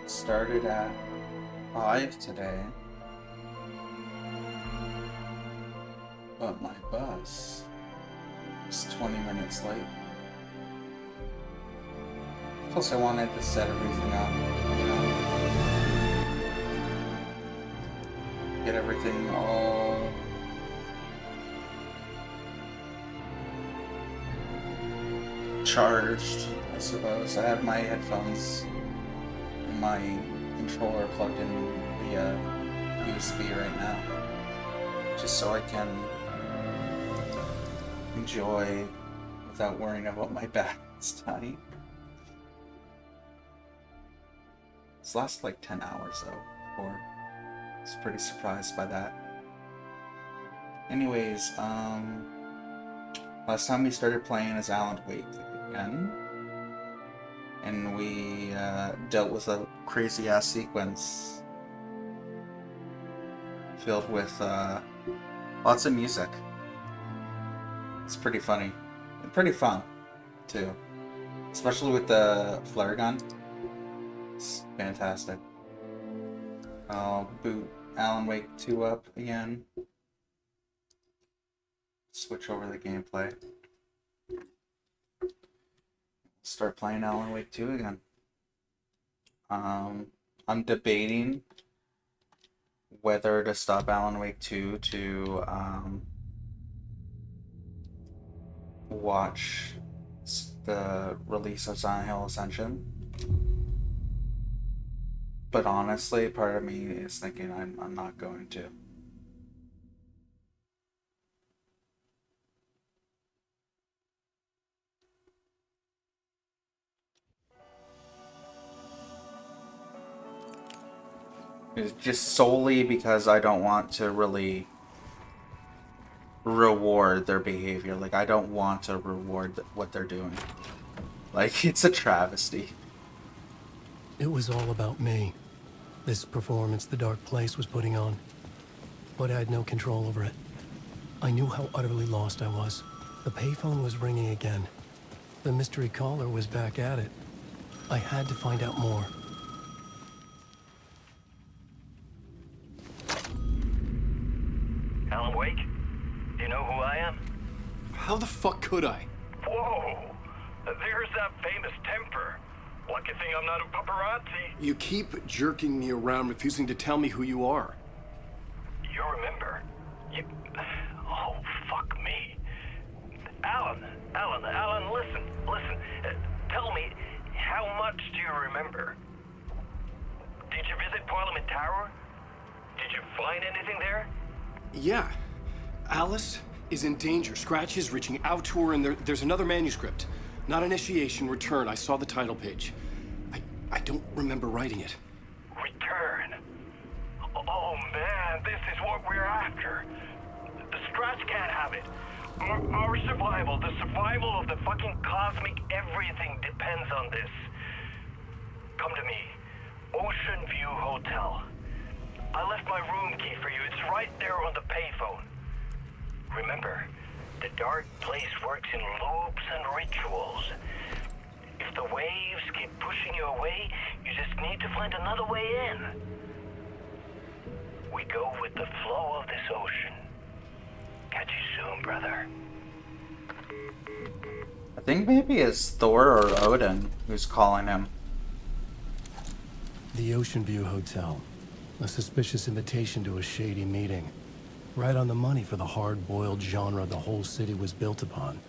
Started at 5 today, but my bus is 20 minutes late. Plus, I wanted to set everything up, get everything all charged, I suppose. I have my headphones and my controller plugged in via USB right now, just so I can enjoy without worrying about my back this time. It's lasted like 10 hours though, before. I was pretty surprised by that. Anyways, last time we started playing as Alan Wake again, and we dealt with a crazy ass sequence filled with lots of music. It's pretty funny and pretty fun too, especially with the flare gun. It's fantastic. I'll boot Alan Wake 2 up again. Switch over the gameplay. Start playing Alan Wake 2 again. I'm debating whether to stop Alan Wake 2 to watch the release of Silent Hill Ascension. But honestly, part of me is thinking I'm not going to. It's just solely because I don't want to really reward their behavior. Like, I don't want to reward what they're doing. Like, it's a travesty. It was all about me. This performance the Dark Place was putting on. But I had no control over it. I knew how utterly lost I was. The payphone was ringing again. The mystery caller was back at it. I had to find out more. Alan Wake? Do you know who I am? How the fuck could I? Whoa! There's that famous temper. Lucky thing I'm not a paparazzi. You keep jerking me around, refusing to tell me who you are. You remember? Oh, fuck me. Alan, listen. Tell me, how much do you remember? Did you visit Parliament Tower? Did you find anything there? Yeah. Alice is in danger. Scratch is reaching out to her, and there's another manuscript. Not initiation, return. I saw the title page. I don't remember writing it. Return? Oh man, this is what we're after. The Scratch can't have it. Our survival, the survival of the fucking cosmic everything depends on this. Come to me. Ocean View Hotel. I left my room key for you. It's right there on the payphone. Remember, the Dark Place works in loops and rituals. If the waves keep pushing you away, you just need to find another way in. We go with the flow of this ocean. Catch you soon, brother. I think maybe it's Thor or Odin who's calling him. The Ocean View Hotel. A suspicious invitation to a shady meeting. Right on the money for the hard-boiled genre the whole city was built upon.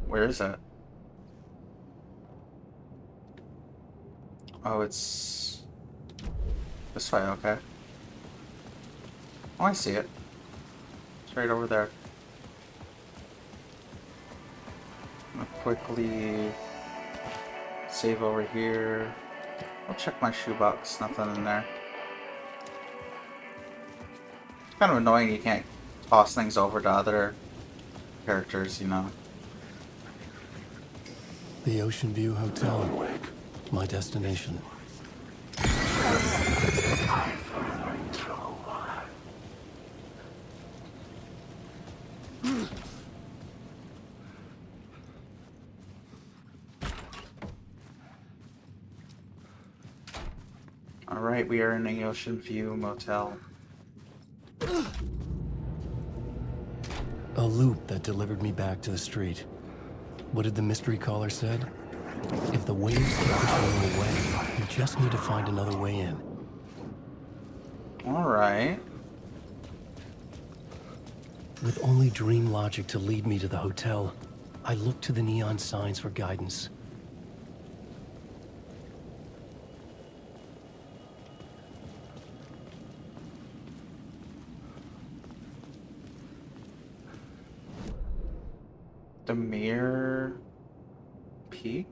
Where is it? Oh, it's this way, okay. Oh, I see it. It's right over there. I'm gonna quickly save over here. I'll check my shoebox, nothing in there. It's kind of annoying you can't toss things over to other characters, you know. The Ocean View Hotel. My destination. Alright, we are in the Ocean View Motel. A loop that delivered me back to the street. What did the mystery caller said? If the waves keep pushing you away, you just need to find another way in. Alright. With only dream logic to lead me to the hotel, I looked to the neon signs for guidance. The Mirror Peak?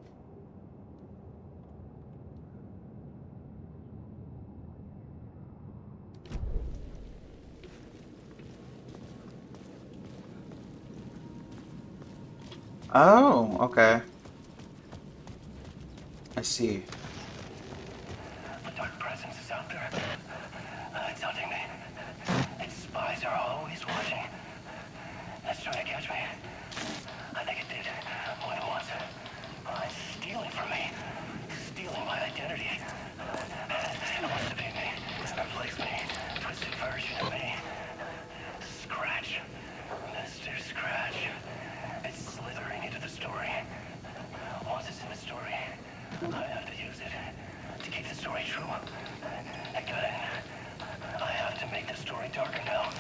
Oh, okay. I see. The dark presence is out there. It's hunting me. Its spies are always watching. It's trying to catch me. I think it did more than once. It's stealing from me. Stealing my identity. It wants to be me. Replace me. Twisted version of me. Scratch. Mr. Scratch. It's slithering into the story. Once it's in the story, I have to use it to keep the story true. It got in. I have to make the story darker now.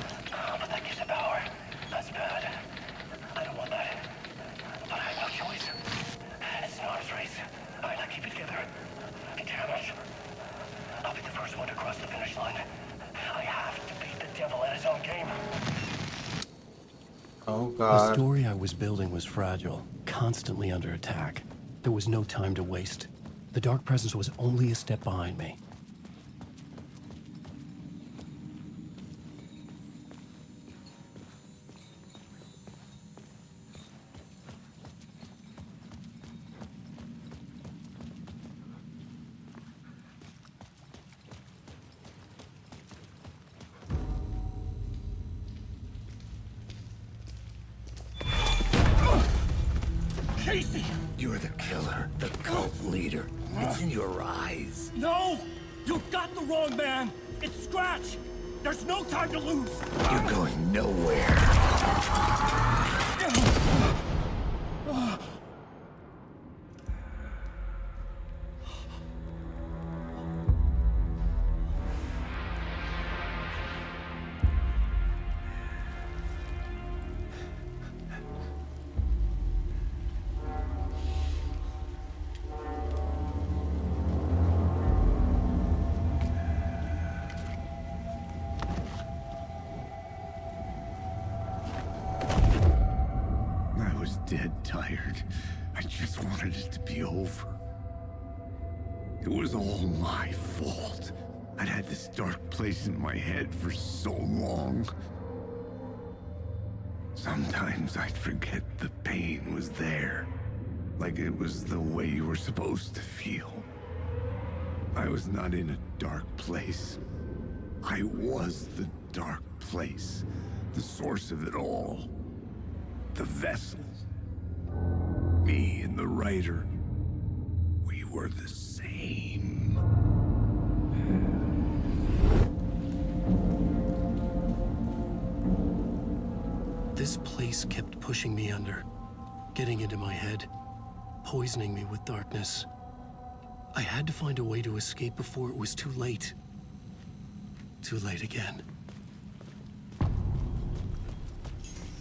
But that gives it power. That's bad. I don't want that. But I have no choice. It's an arms race. I gotta keep it together. Damn it. I'll be the first one to cross the finish line. I have to beat the devil at his own game. Oh The god. story I was building was fragile, constantly under attack. There was no time to waste. The dark presence was only a step behind me. Casey! You're the killer, the cult leader. It's in your eyes. No! You've got the wrong man! It's Scratch! There's no time to lose! You're going nowhere. I was dead tired. I just wanted it to be over. It was all my fault. I'd had this dark place in my head for so long. Sometimes I'd forget the pain was there. Like it was the way you were supposed to feel. I was not in a dark place. I was the dark place. The source of it all. The vessel. Me and the writer. We were the same. This place kept pushing me under, getting into my head, poisoning me with darkness. I had to find a way to escape before it was too late. Too late again.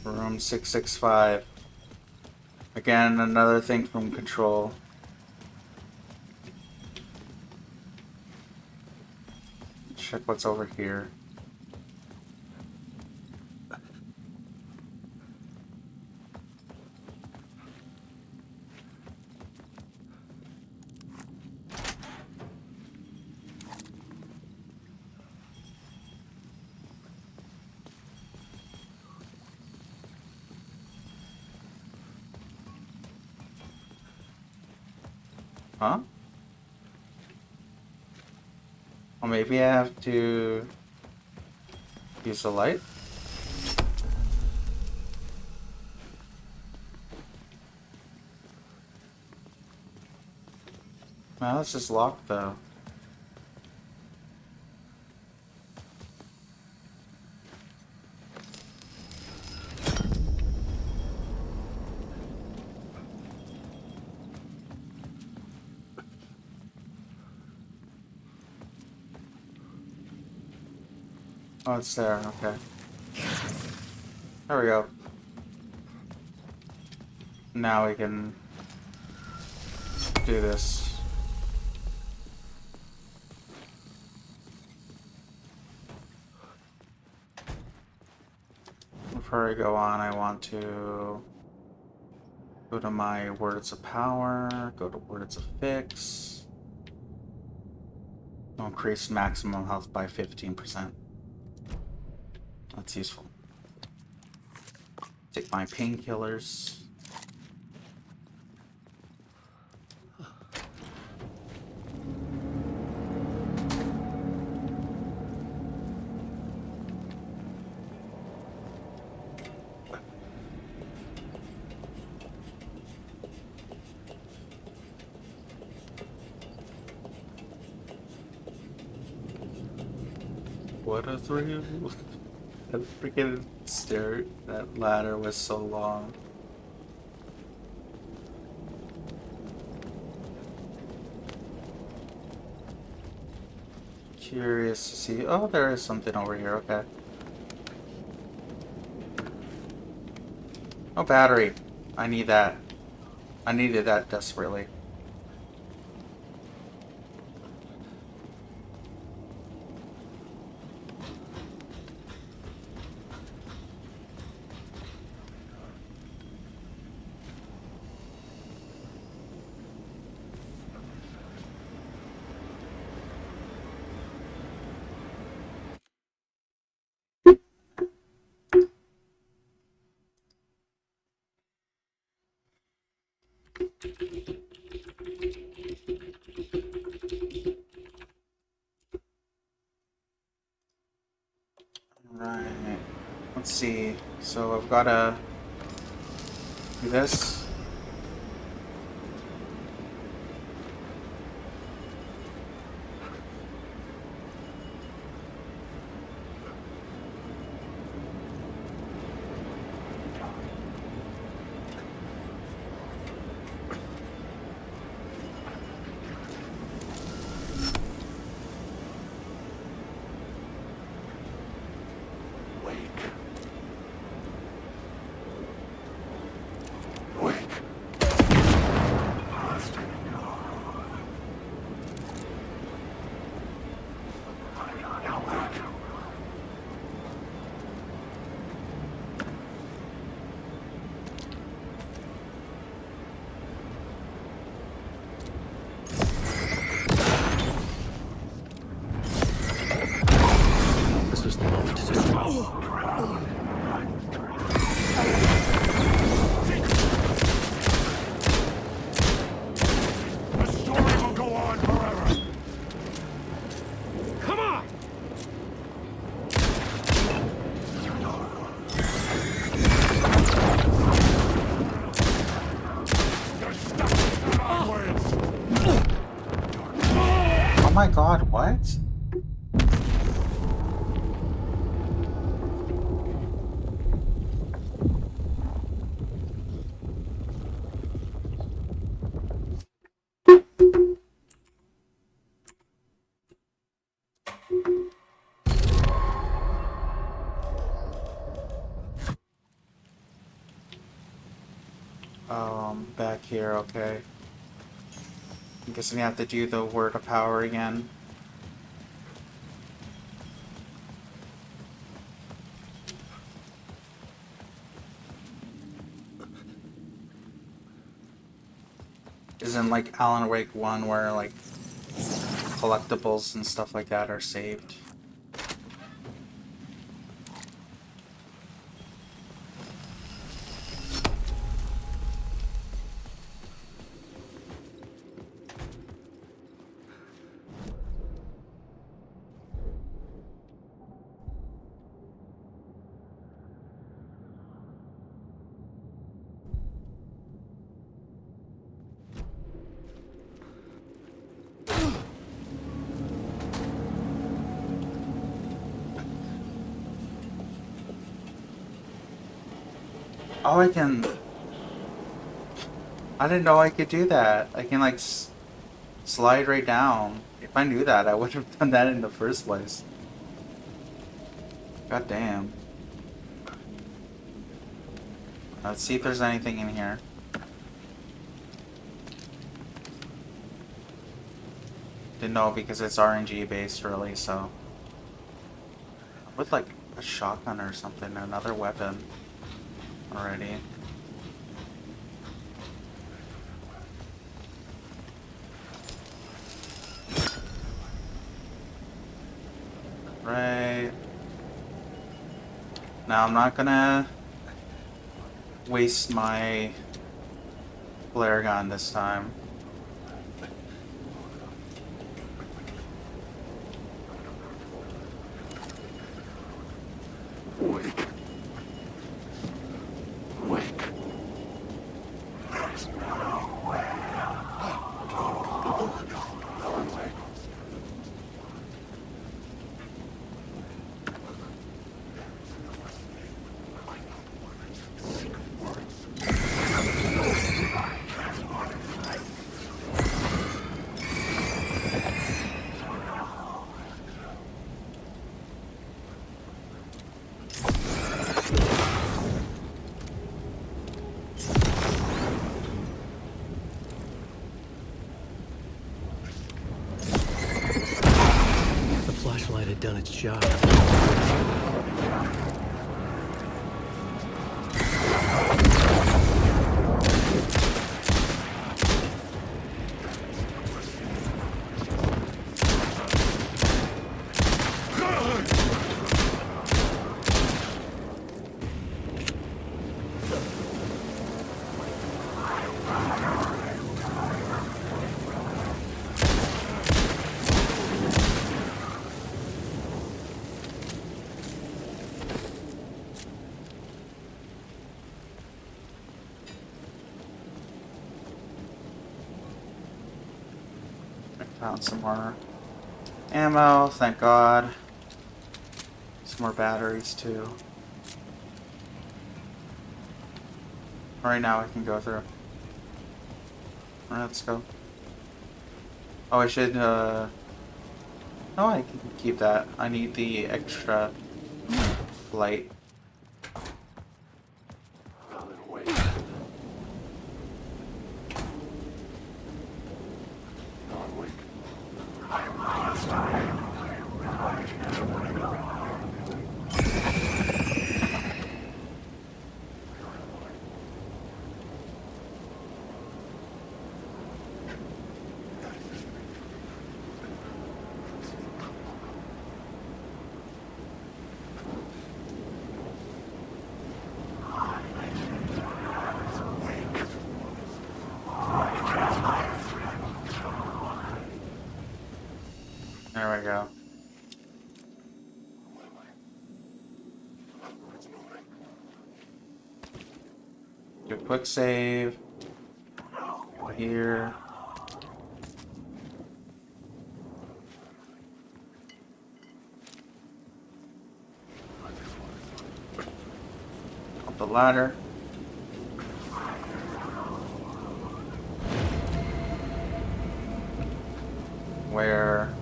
Room 665. Again, another thing from Control. Check what's over here. Huh? Or maybe I have to use the light? Wow, this is locked though. Oh, it's there. Okay. There we go. Now we can do this. Before I go on, I want to go to my words of power, go to words of fix. Increase maximum health by 15%. That's useful. Take my painkillers. What a thrill. That freaking stair, that ladder was so long. Curious to see. Oh, there is something over here. Okay. Oh, battery. I need that. I needed that desperately. Right. Let's see. So I've got to do this. This was the moment to destroy. The story will go on forever. Come on! You're stuck in our words. Oh my god, what? Back here, okay. I'm guessing I have to do the word of power again. Isn't like Alan Wake 1 where like collectibles and stuff like that are saved? Oh, I didn't know I could do that. I can like slide right down. If I knew that, I would have done that in the first place. God damn. Let's see if there's anything in here. Didn't know because it's RNG based really, so. With like a shotgun or something, another weapon already. Right. Now I'm not gonna waste my flare gun this time. Wake. Wake. The flashlight had done its job. Found some more ammo, thank God. Some more batteries too. Right now I can go through. Alright, let's go. Oh, I should, oh, I can keep that. I need the extra flight. There we go. Do a quick save. Here. Up the ladder. Where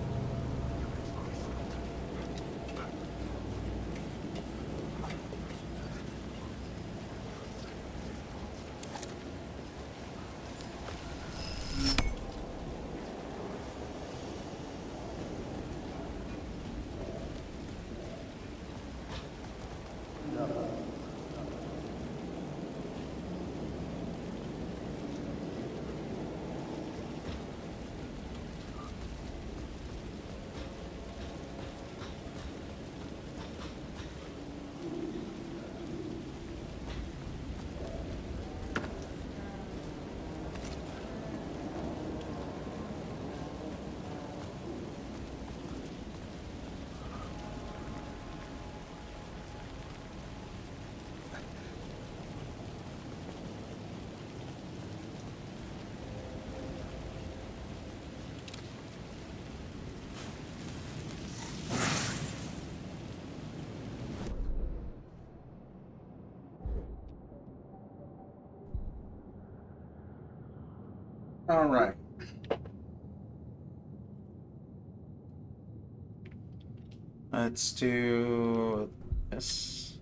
all right. Let's do Yes.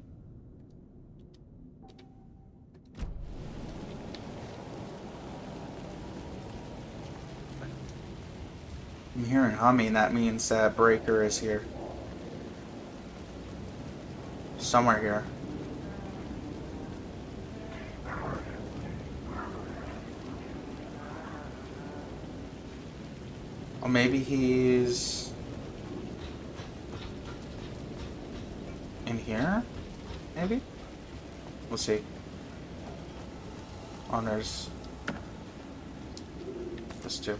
I'm hearing humming. That means that Breaker is here. Somewhere here. Or maybe he's in here? Maybe? We'll see. Oh, there's this too.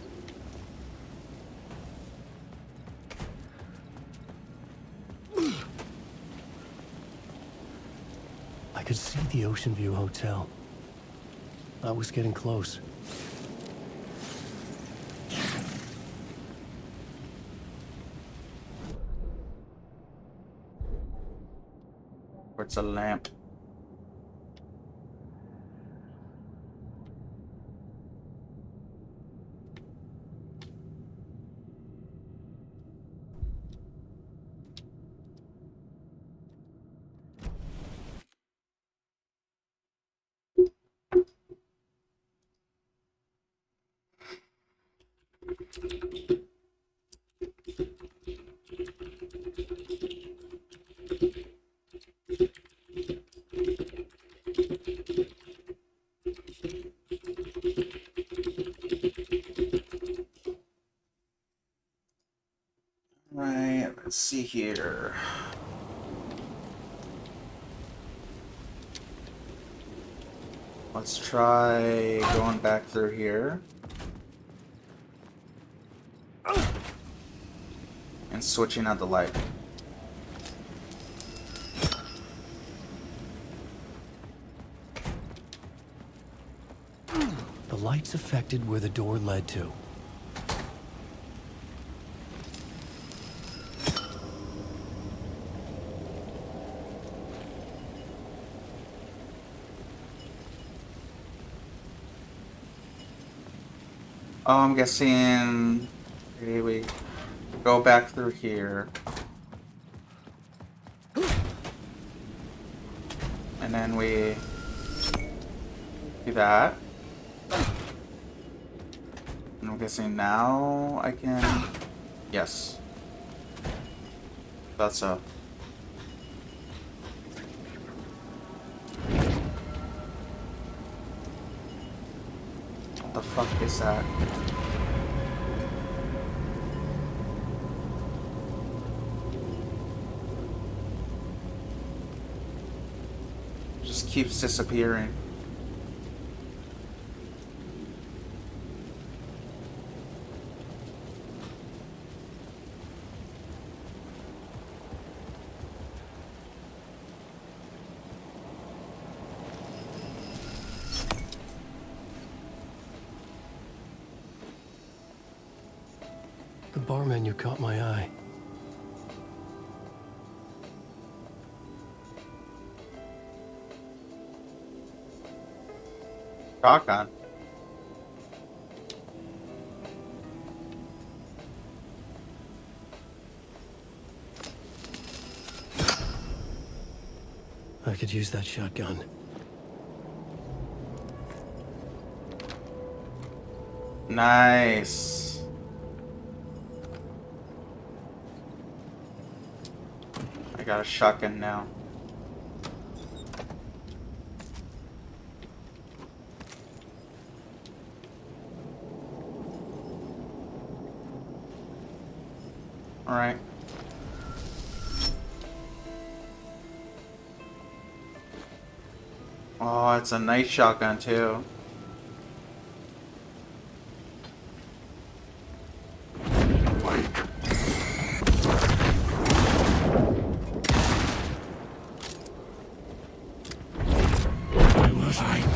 I could see the Ocean View Hotel. I was getting close. Where's a lamp? Right, let's see here. Let's try going back through here. And switching out the light. The lights affected where the door led to. Oh, I'm guessing maybe we go back through here. And then we do that. And I'm guessing now I can... Yes. That's so. What the fuck is that? Just keeps disappearing. The bar menu caught my eye. Shotgun. I could use that shotgun. Nice. I got a shotgun now. All right. Oh, it's a nice shotgun too.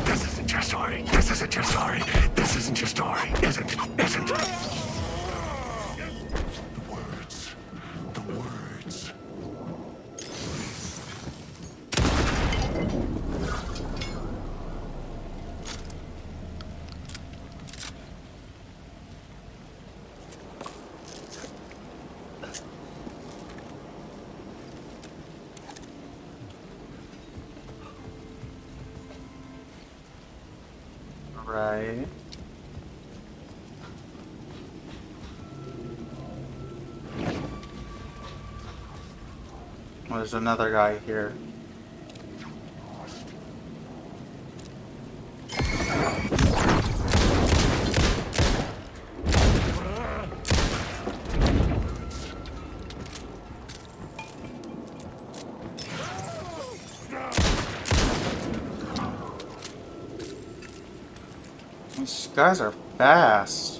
This isn't your story. This isn't your story. This isn't your story. Isn't. The words. Right. Well, there's another guy here. These guys are fast.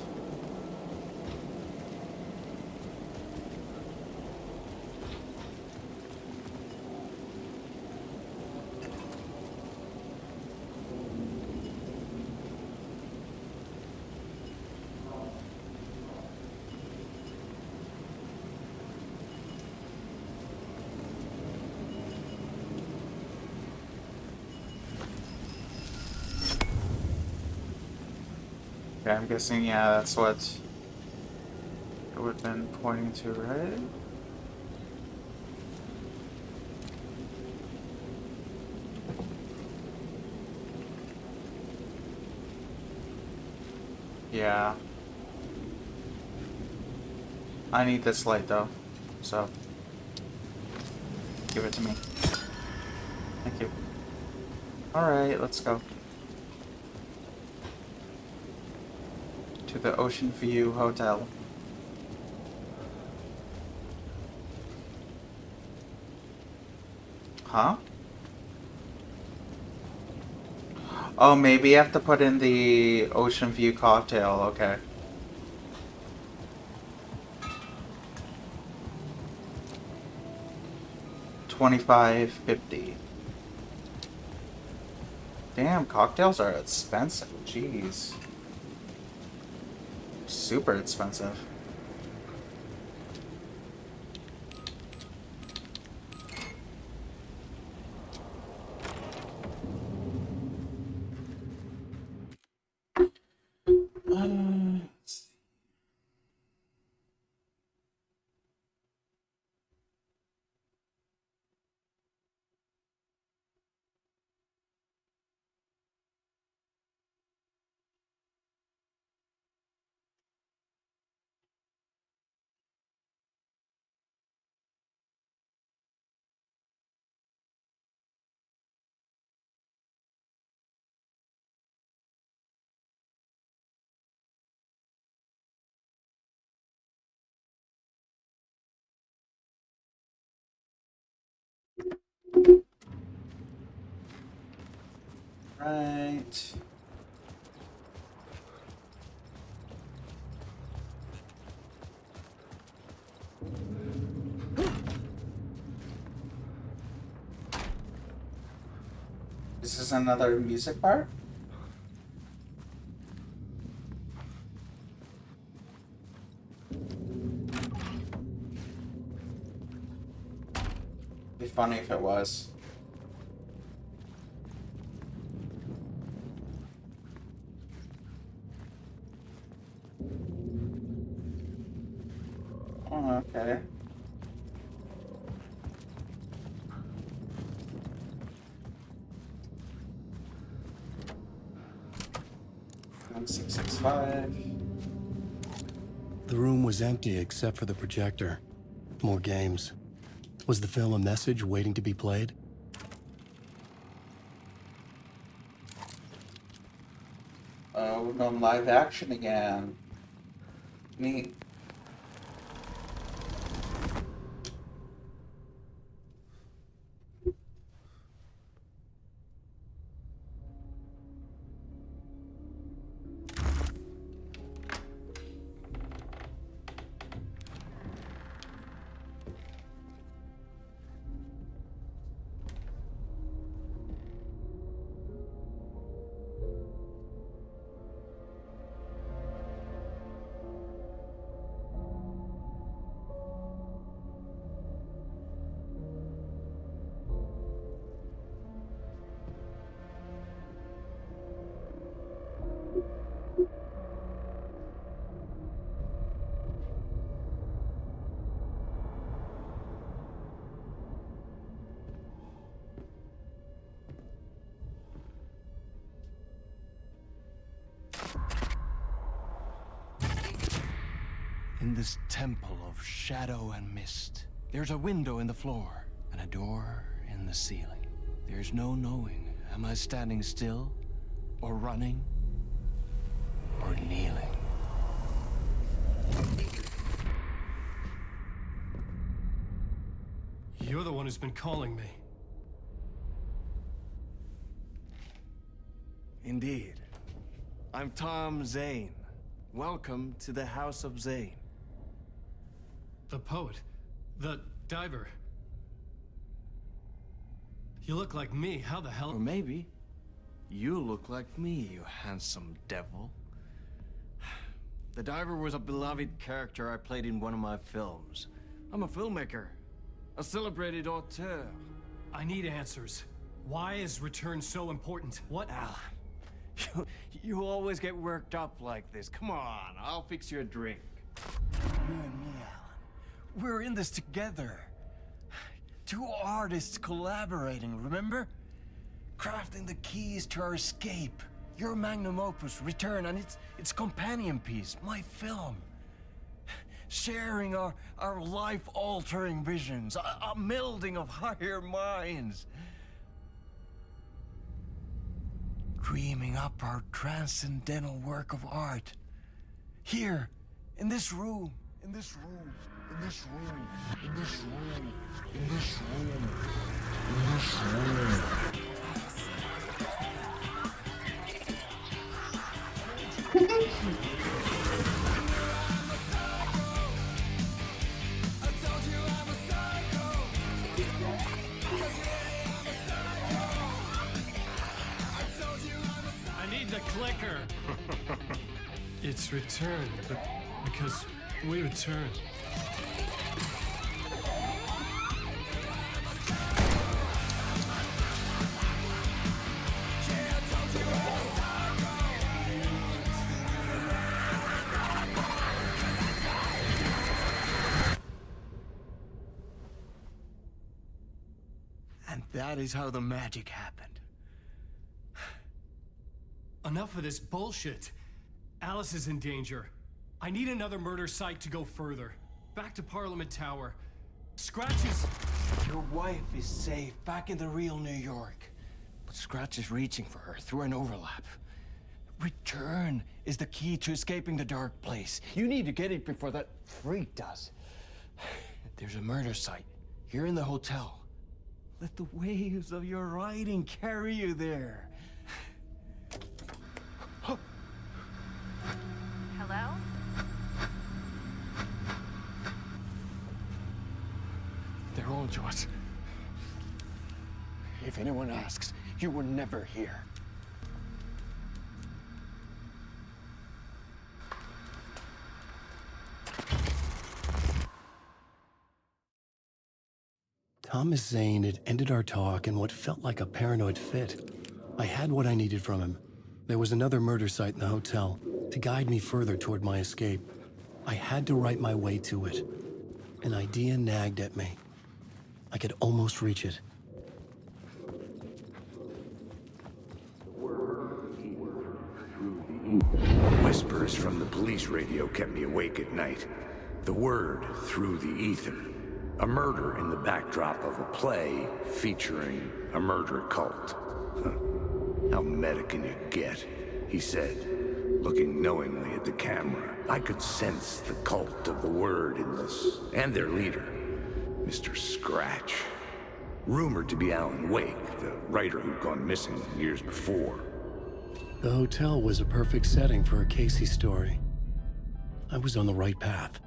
Okay, I'm guessing, yeah, that's what it would have been pointing to, right? Yeah. I need this light though, so give it to me. Thank you. Alright, let's go. To the Ocean View Hotel. Huh? Oh, maybe you have to put in the Ocean View cocktail, okay. $25.50. Damn, cocktails are expensive. Jeez. Super expensive. Right. This is another music part? Be funny if it was. Oh, okay. M665. The room was empty except for the projector. More games. Was the film a message waiting to be played? Oh, we're going live action again. Neat. In this temple of shadow and mist, there's a window in the floor and a door in the ceiling. There's no knowing, am I standing still, or running, or kneeling? You're the one who's been calling me. Indeed. I'm Tom Zane. Welcome to the House of Zane. The poet. The diver. You look like me. How the Or hell? maybe you look like me, you handsome devil. The diver was a beloved character I played in one of my films. I'm a filmmaker, a celebrated auteur. I need answers. Why is Return so important? What? Alan, you always get worked up like this. Come on, I'll fix you a drink. You and me, Alan. We're in this together. Two artists collaborating, remember? Crafting the keys to our escape. Your magnum opus, Return, and its companion piece, my film. Sharing our life-altering visions, a melding of higher minds. Dreaming up our transcendental work of art. Here, in this room, in this room, in this room, in this room, in this room, in this room. I need the clicker. It's Return, because we return. And that is how the magic happened. Enough of this bullshit. Alice is in danger. I need another murder site to go further. Back to Parliament Tower. Scratch is... Your wife is safe back in the real New York. But Scratch is reaching for her through an overlap. Return is the key to escaping the dark place. You need to get it before that freak does. There's a murder site here in the hotel. Let the waves of your writing carry you there. Hello? They're all yours. If anyone asks, you were never here. Thomas Zane had ended our talk in what felt like a paranoid fit. I had what I needed from him. There was another murder site in the hotel to guide me further toward my escape. I had to write my way to it. An idea nagged at me. I could almost reach it. Whispers from the police radio kept me awake at night. The word through the ether. A murder in the backdrop of a play featuring a murder cult. Huh. How meta can you get? He said, looking knowingly at the camera. I could sense the cult of the word in this, and their leader, Mr. Scratch. Rumored to be Alan Wake, the writer who'd gone missing years before. The hotel was a perfect setting for a Casey story. I was on the right path.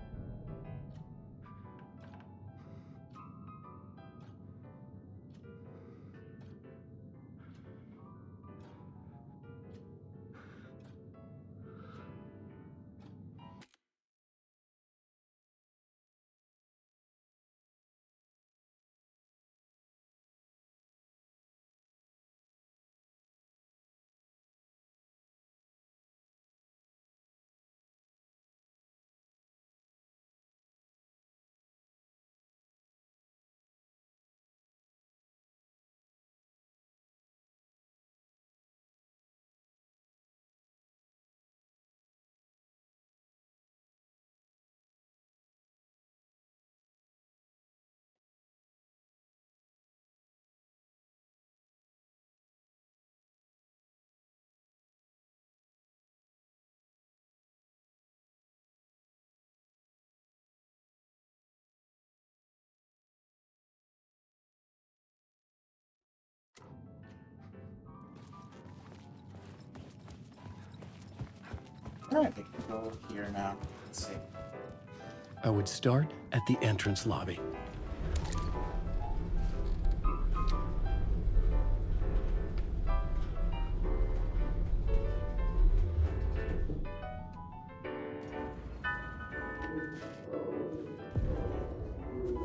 Alright, they can go here now. Let's see. I would start at the entrance lobby.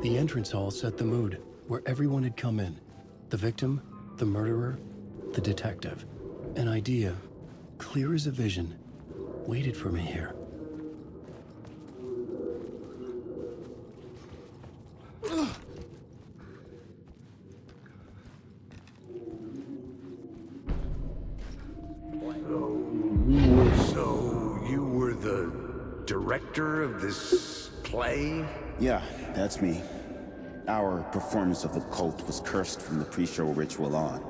The entrance hall set the mood, where everyone had come in. The victim, the murderer, the detective. An idea, clear as a vision, waited for me here. So, you were the director of this play? Yeah, that's me. Our performance of The Cult was cursed from the pre-show ritual on.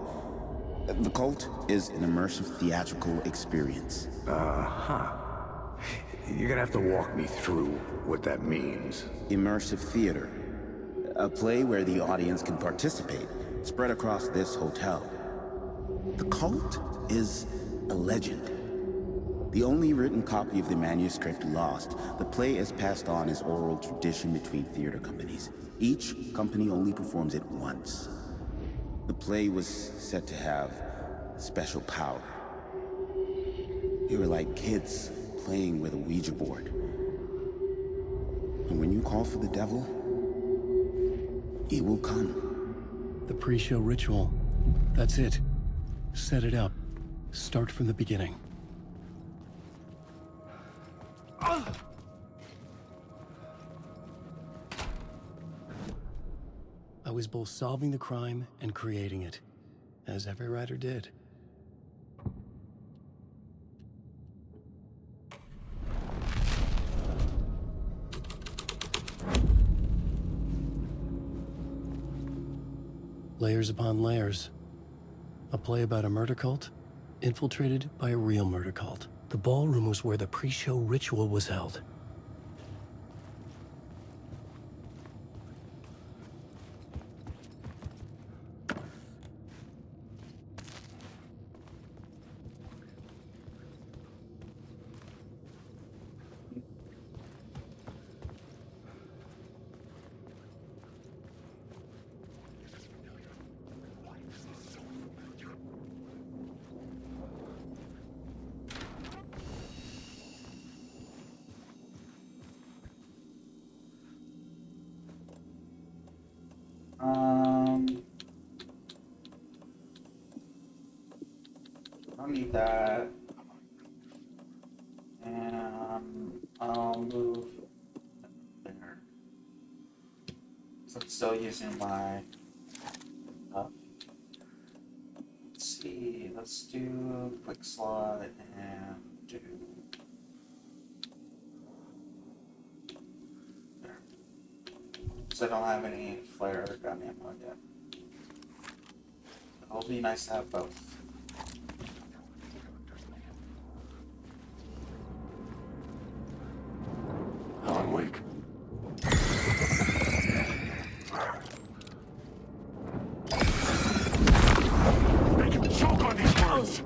The Cult is an immersive theatrical experience. Uh-huh. You're gonna have to walk me through what that means. Immersive theater. A play where the audience can participate, spread across this hotel. The Cult is a legend. The only written copy of the manuscript lost, the play is passed on as oral tradition between theater companies. Each company only performs it once. The play was said to have special power. You were like kids playing with a Ouija board. And when you call for the devil, he will come. The pre-show ritual. That's it. Set it up. Start from the beginning. I was both solving the crime and creating it, as every writer did. Layers upon layers. A play about a murder cult, infiltrated by a real murder cult. The ballroom was where the pre-show ritual was held. I'll need that. And I'll move there. So I'm still using my let's see, let's do quick slot and do there. So I don't have any flare gun ammo yet. It'll be nice to have both. Alan Wake. Make him choke on these words!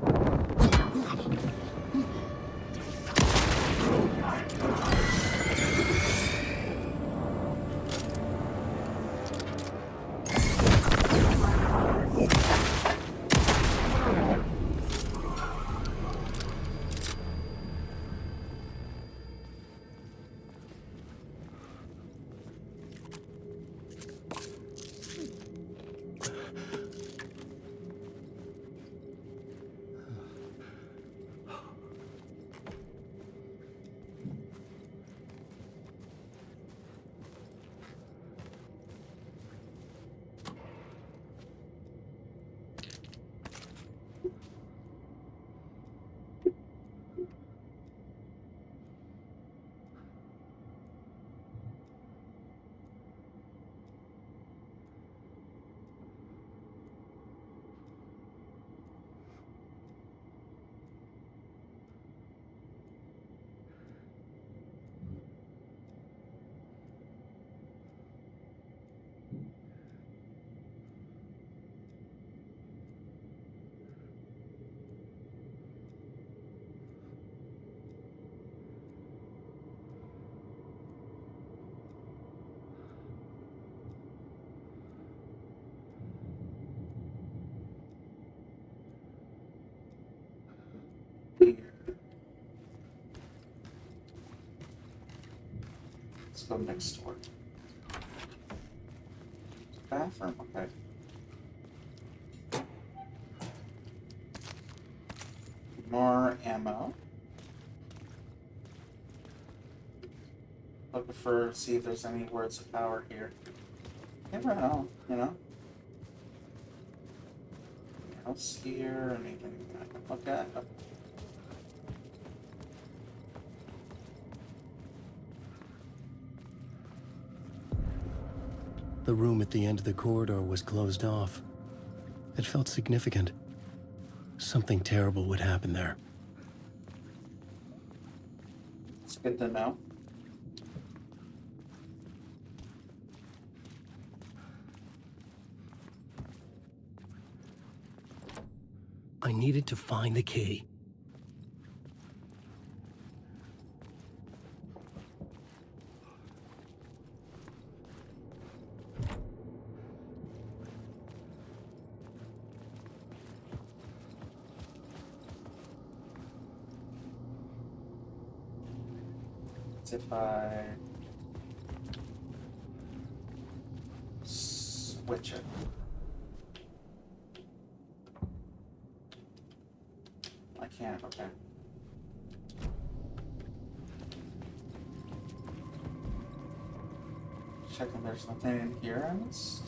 go next door. Bathroom, okay. More ammo. Looking for, see if there's any words of power here. Never know, you know? Anything else here? Anything I can look at? Oh. The room at the end of the corridor was closed off. It felt significant. Something terrible would happen there. It's good to know. I needed to find the key. If I switch it. I can't, okay. Checking there's nothing in here I missed.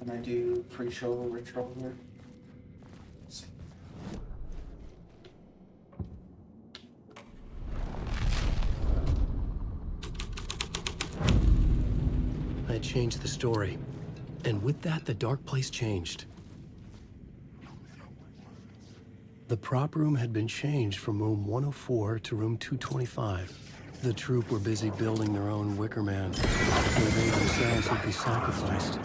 Can I do pre-show ritual here? Let's see. I had changed the story. And with that, the dark place changed. The prop room had been changed from room 104 to room 225. The troop were busy building their own Wicker Man, where they themselves would be sacrificed.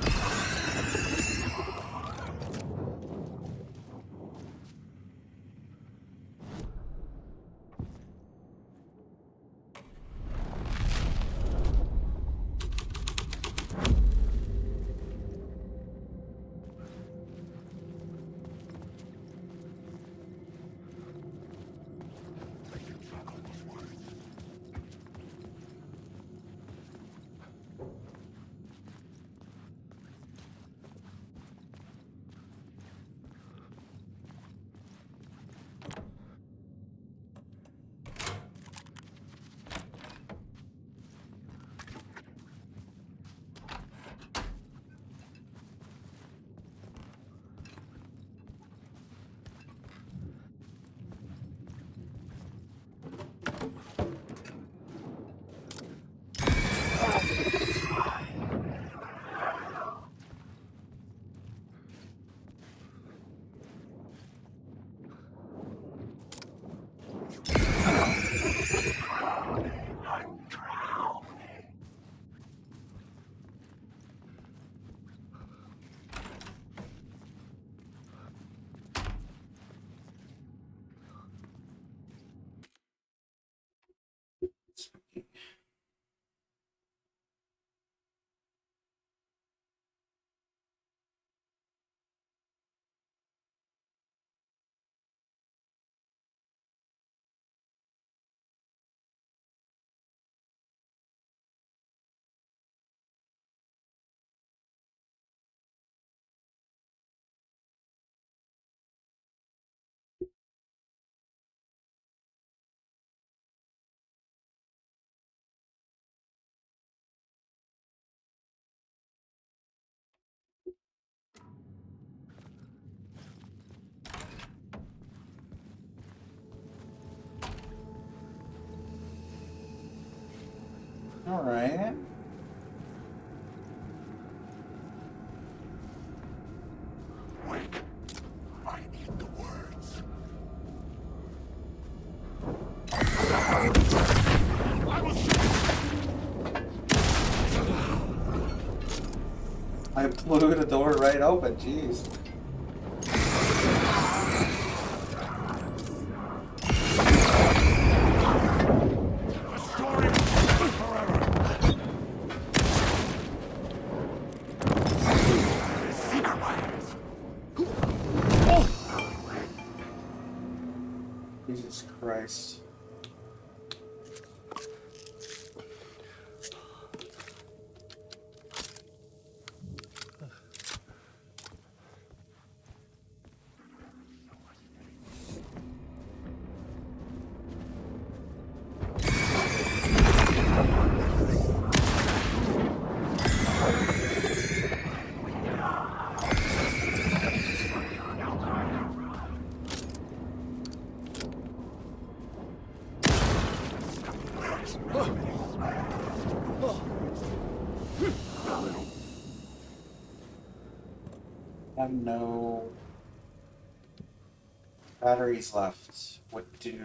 All right. Wait. I need the words. I blew the door right open, jeez. I have no batteries left. What do?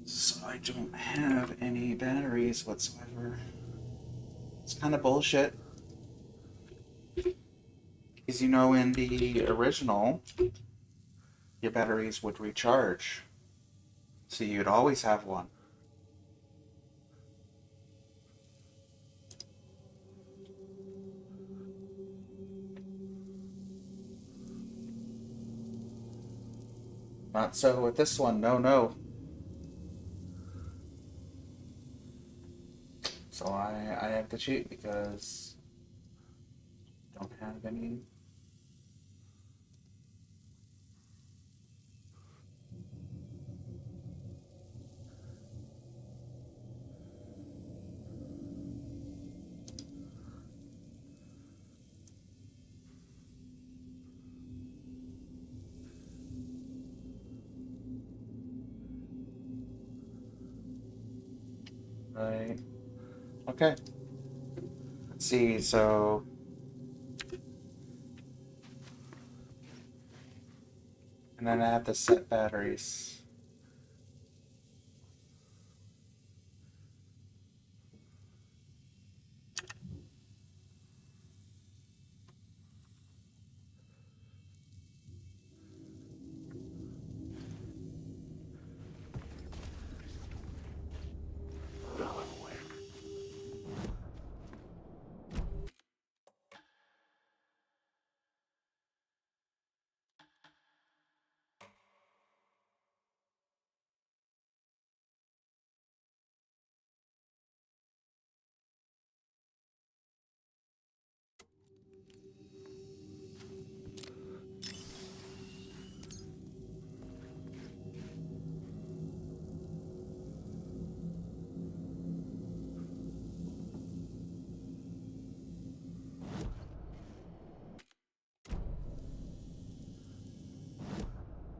So I don't have any batteries whatsoever. It's kind of bullshit. Because you know, in the original, your batteries would recharge. So you'd always have one. Not so with this one, no. So I have to cheat because I don't have any. Right. Okay. Let's see, so and then I have to set batteries.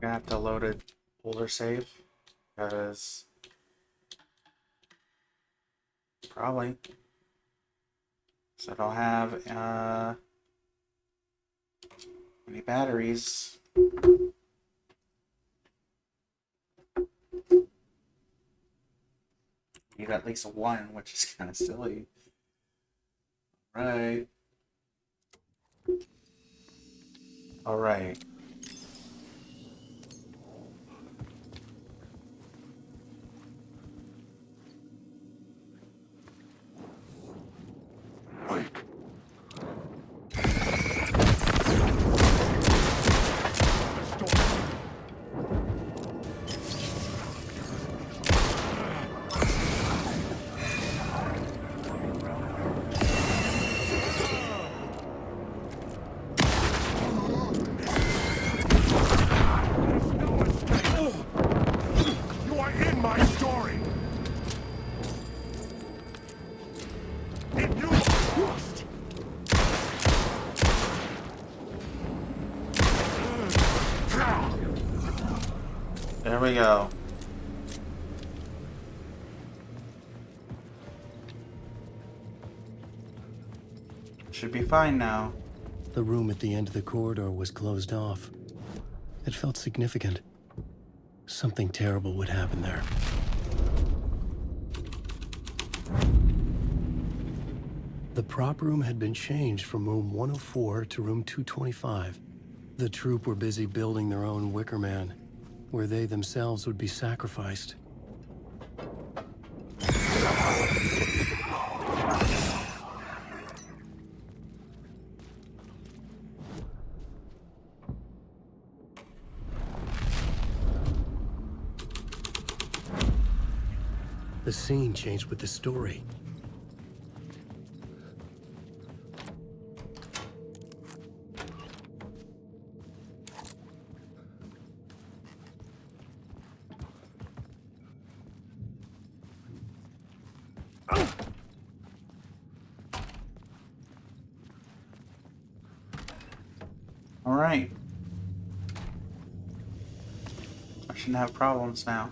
Gonna have to load a older save because probably so I don't have any batteries. Need at least one, which is kind of silly. Right. All right. You are in my story. And you lost. There we go. Should be fine now. The room at the end of the corridor was closed off. It felt significant. Something terrible would happen there. The prop room had been changed from room 104 to room 225. The troop were busy building their own Wicker Man, where they themselves would be sacrificed. The scene changed with the story. All right. I shouldn't have problems now.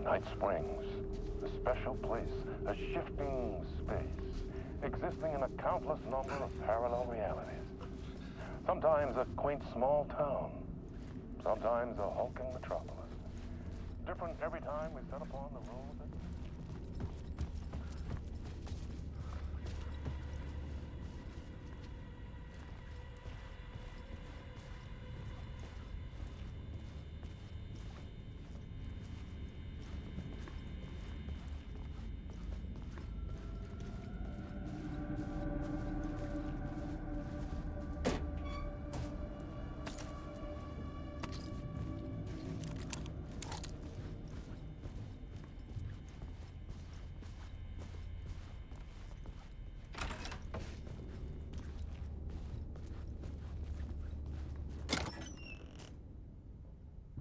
Night Springs, a special place, a shifting space, existing in a countless number of parallel realities. Sometimes a quaint small town, sometimes a hulking metropolis. Different every time we set upon the road that...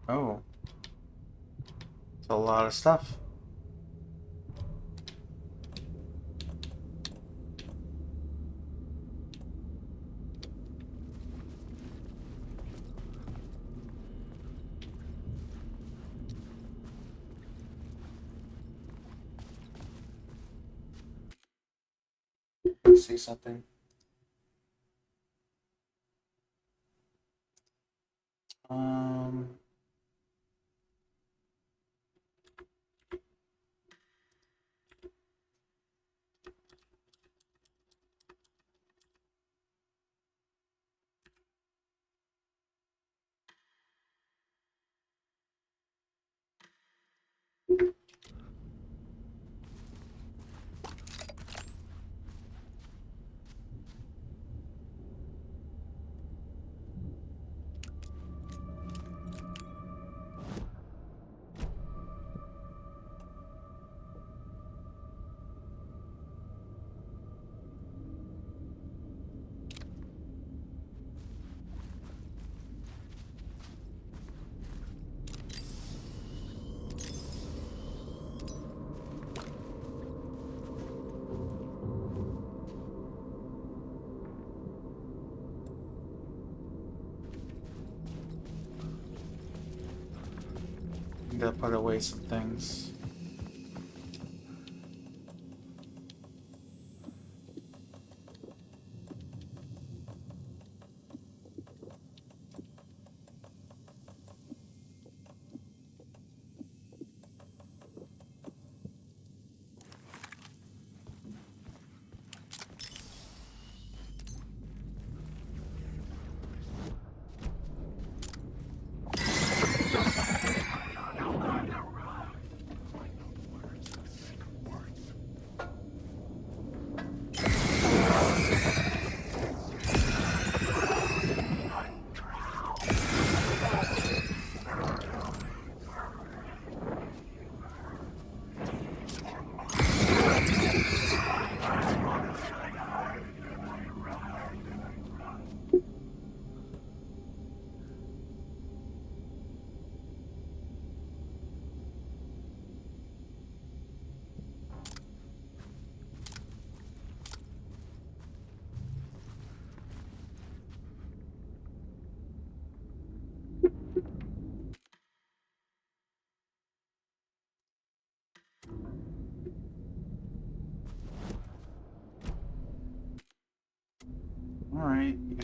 Oh. It's a lot of stuff. See something? Um... I'm gonna put away some things.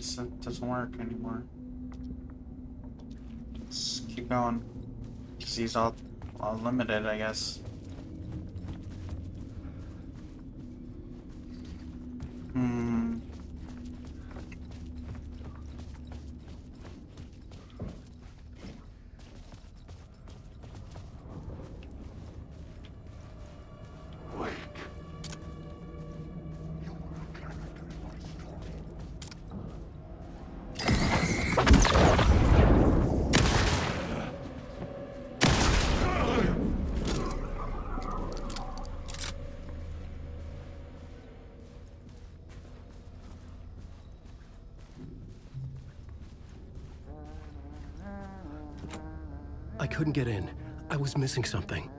guess it doesn't work anymore. Let's keep going. Because he's all limited, I guess. I couldn't get in. I was missing something.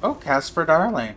Oh, Casper Darling.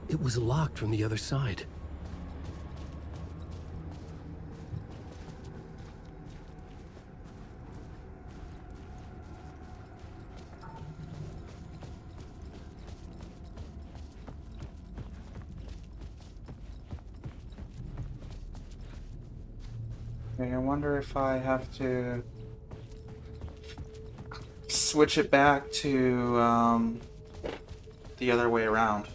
It was locked from the other side. Okay, I wonder if I have to switch it back to the other way around.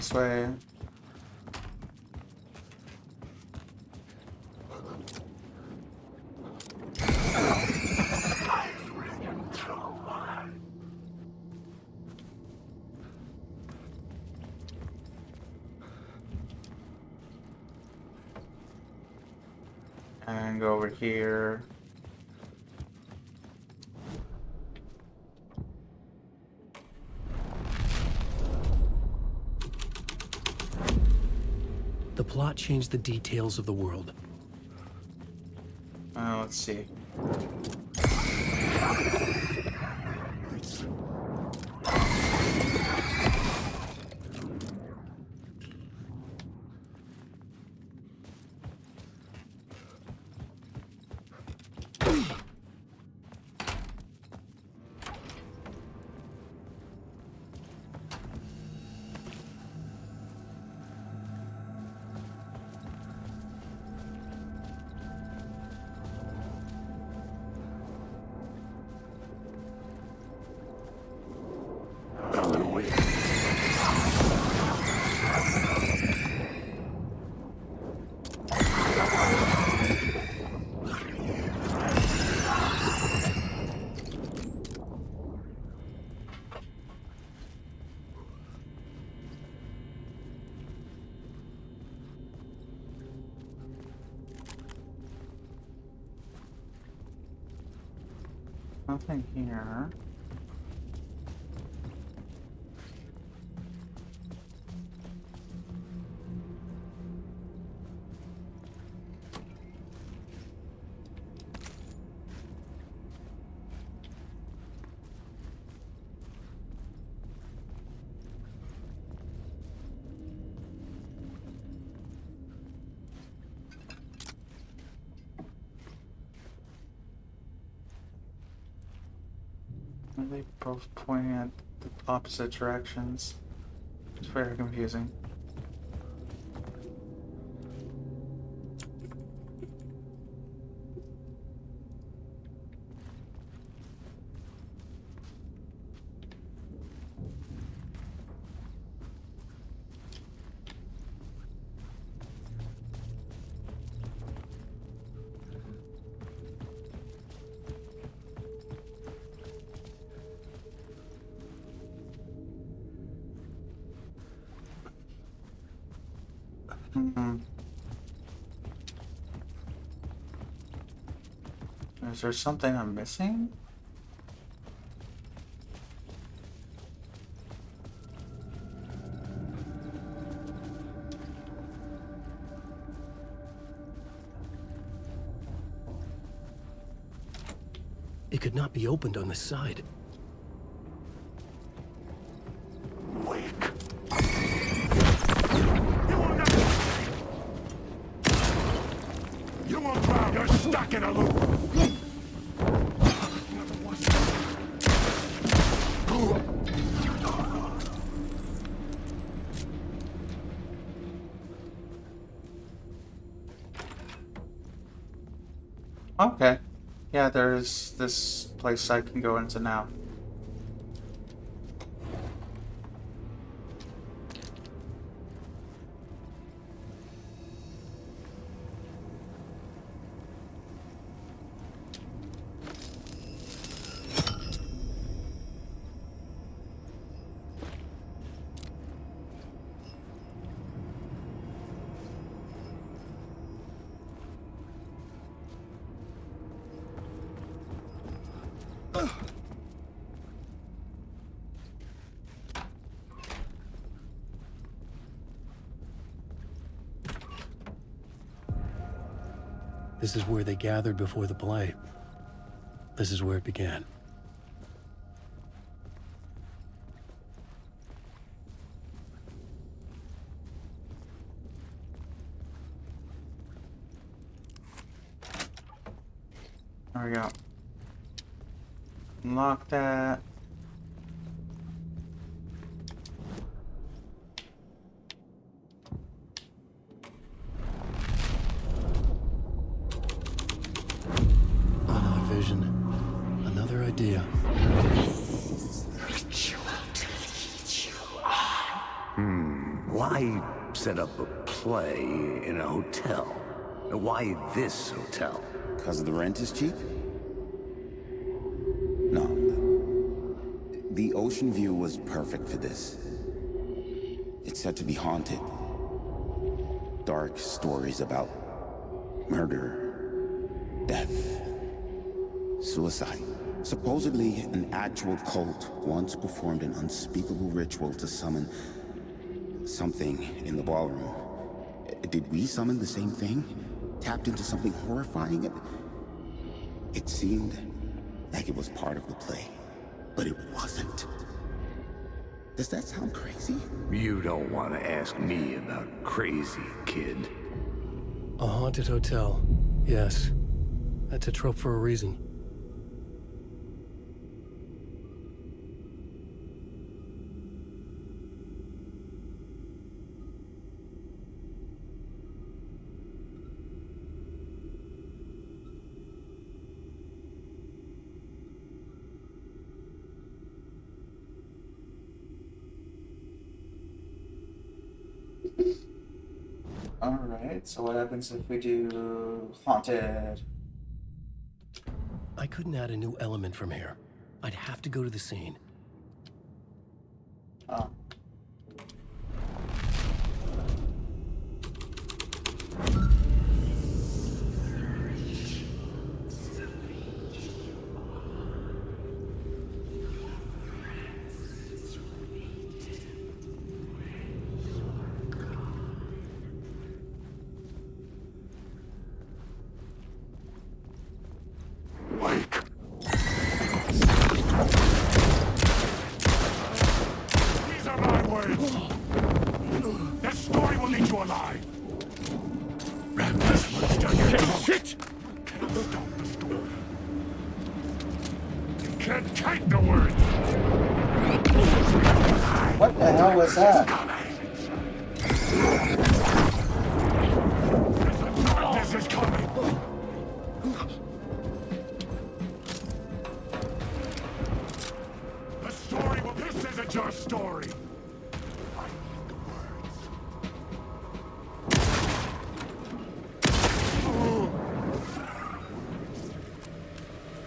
This way. And go over here. The plot changed the details of the world. Let's see. Nothing here. They both pointing at the opposite directions. It's very confusing. Is there something I'm missing? It could not be opened on this side. Wake. You won't drown. You're stuck in a loop. Okay. Yeah, there's this place I can go into now. This is where they gathered before the play. This is where it began. There we go. Unlock that. Another vision. Another idea. Why set up a play in a hotel? Why this hotel? Because the rent is cheap? No. The ocean view was perfect for this. It's said to be haunted. Dark stories about murder, death, suicide. Supposedly, an actual cult once performed an unspeakable ritual to summon something in the ballroom. Did we summon the same thing? Tapped into something horrifying? It seemed like it was part of the play, but it wasn't. Does that sound crazy? You don't want to ask me about crazy, kid. A haunted hotel. Yes. That's a trope for a reason. Alright, so what happens if we do haunted? I couldn't add a new element from here. I'd have to go to the scene. Oh. These are my words. That story will lead you alive. Ram this words down your throat. Shit! Can't stop the story. You can't type the words. What the hell was that? Darkness is coming. The story will. This isn't your story. I need the words.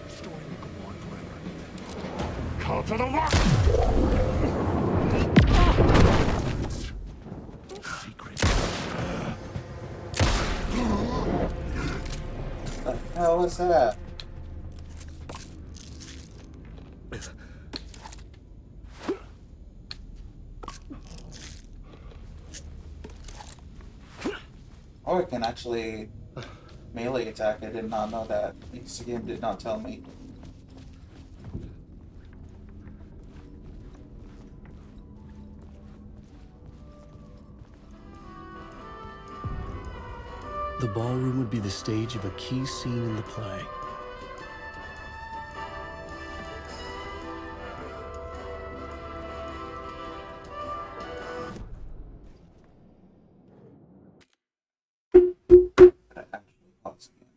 Story will go on forever. Call to the rock. Secret. the hell was that? Oh, I can actually melee attack. I did not know that. This game did not tell me. The ballroom would be the stage of a key scene in the play. Actually, pause again.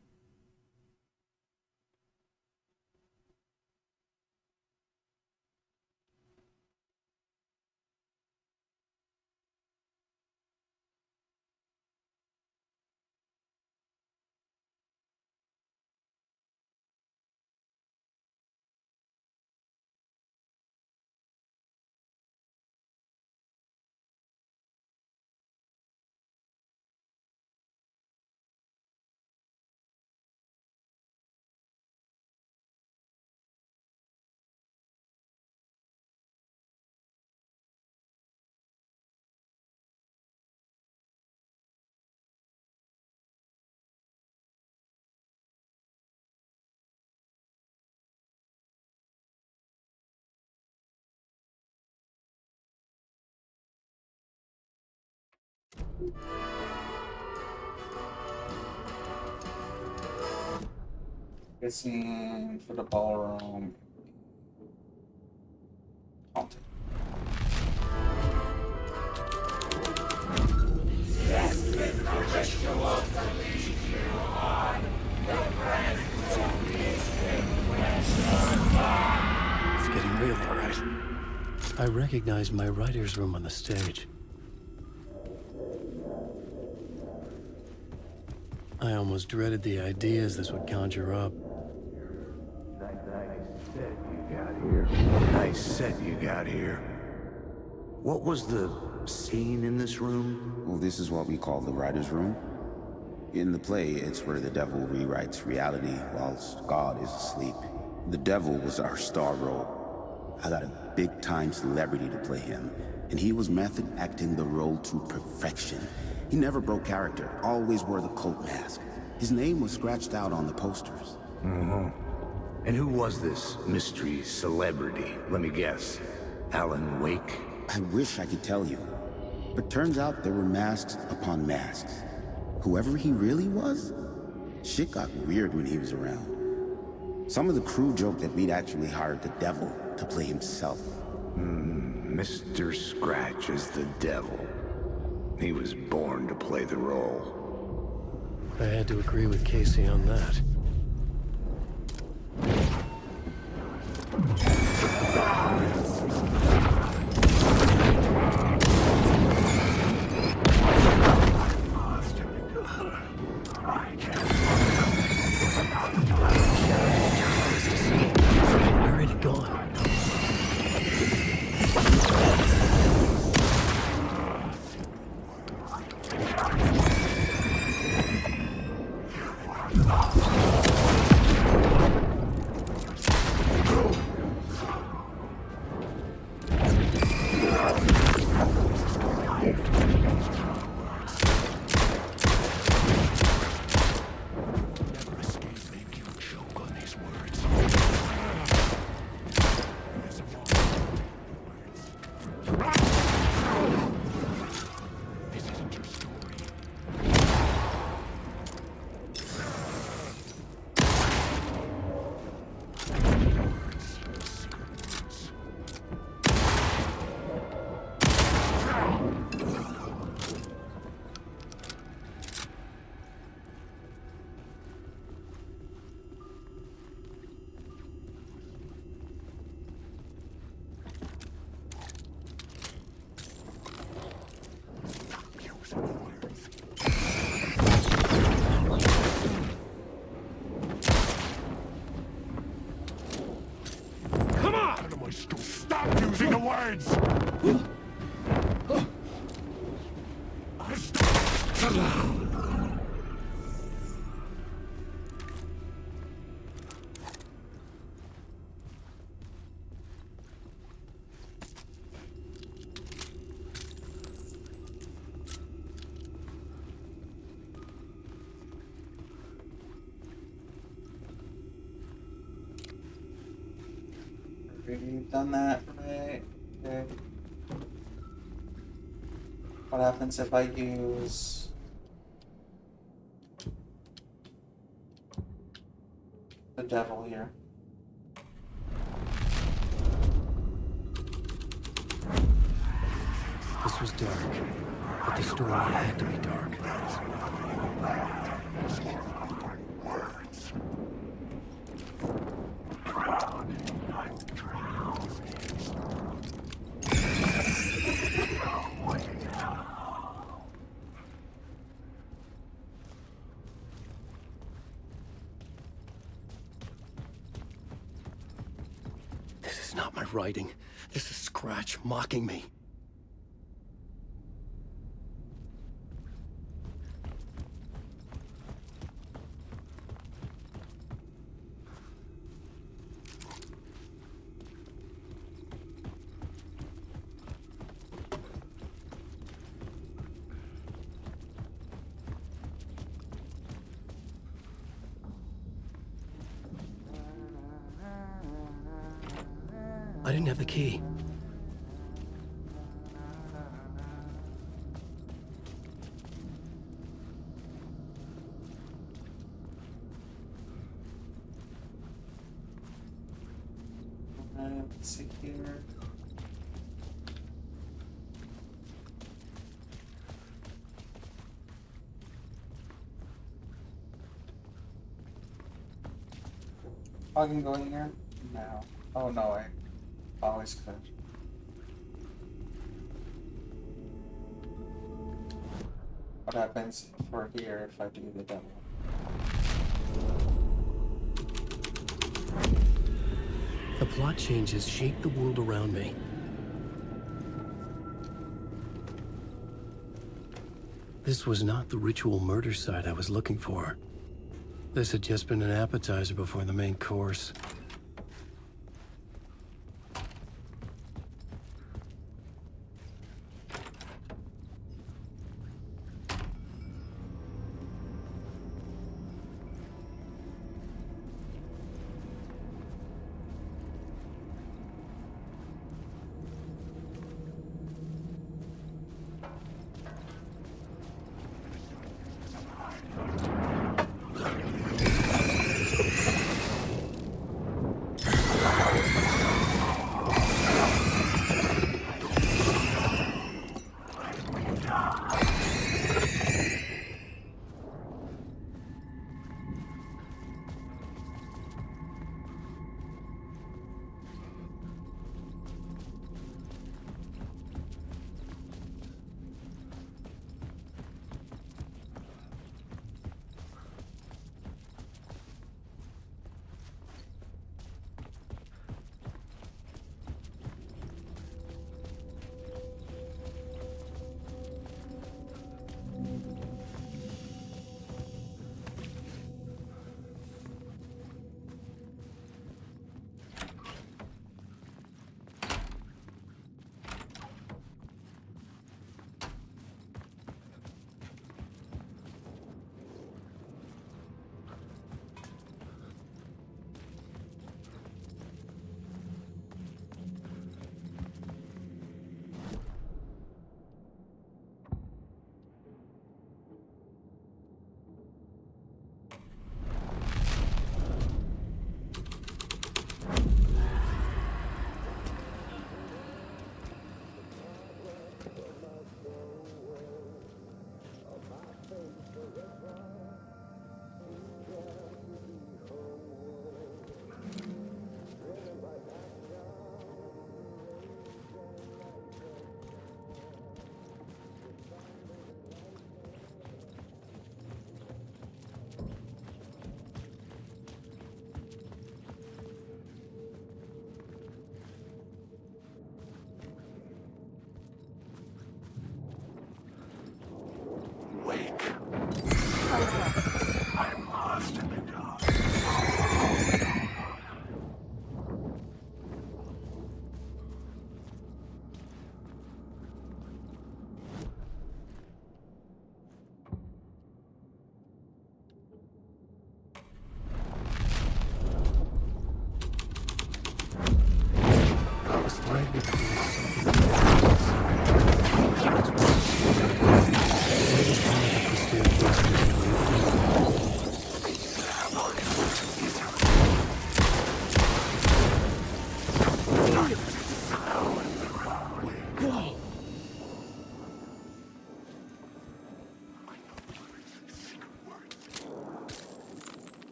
Guessing for the ballroom. Haunted. It's getting real, all right. I recognized my writer's room on the stage. I almost dreaded the ideas this would conjure up. Nice set you got here. What was the scene in this room? Well, this is what we call the writer's room. In the play, it's where the devil rewrites reality whilst God is asleep. The devil was our star role. I got a big-time celebrity to play him, and he was method acting the role to perfection. He never broke character, always wore the cult mask. His name was scratched out on the posters. Mm-hmm. And who was this mystery celebrity? Let me guess. Alan Wake? I wish I could tell you, but turns out there were masks upon masks. Whoever he really was, shit got weird when he was around. Some of the crew joked that we'd actually hired the devil to play himself. Mr. Scratch is the devil. He was born to play the role. I had to agree with Casey on that. Where had it gone? Stop using the words! We've done that, right? Okay. What happens if I use... the devil here? This was dark, but the story had to be dark. This is not my writing. This is Scratch mocking me. I didn't have the key. Let's see here. I can go in here? No. Oh no, I always could. What happens for here if I do the devil? The plot changes shape the world around me. This was not the ritual murder site I was looking for. This had just been an appetizer before the main course.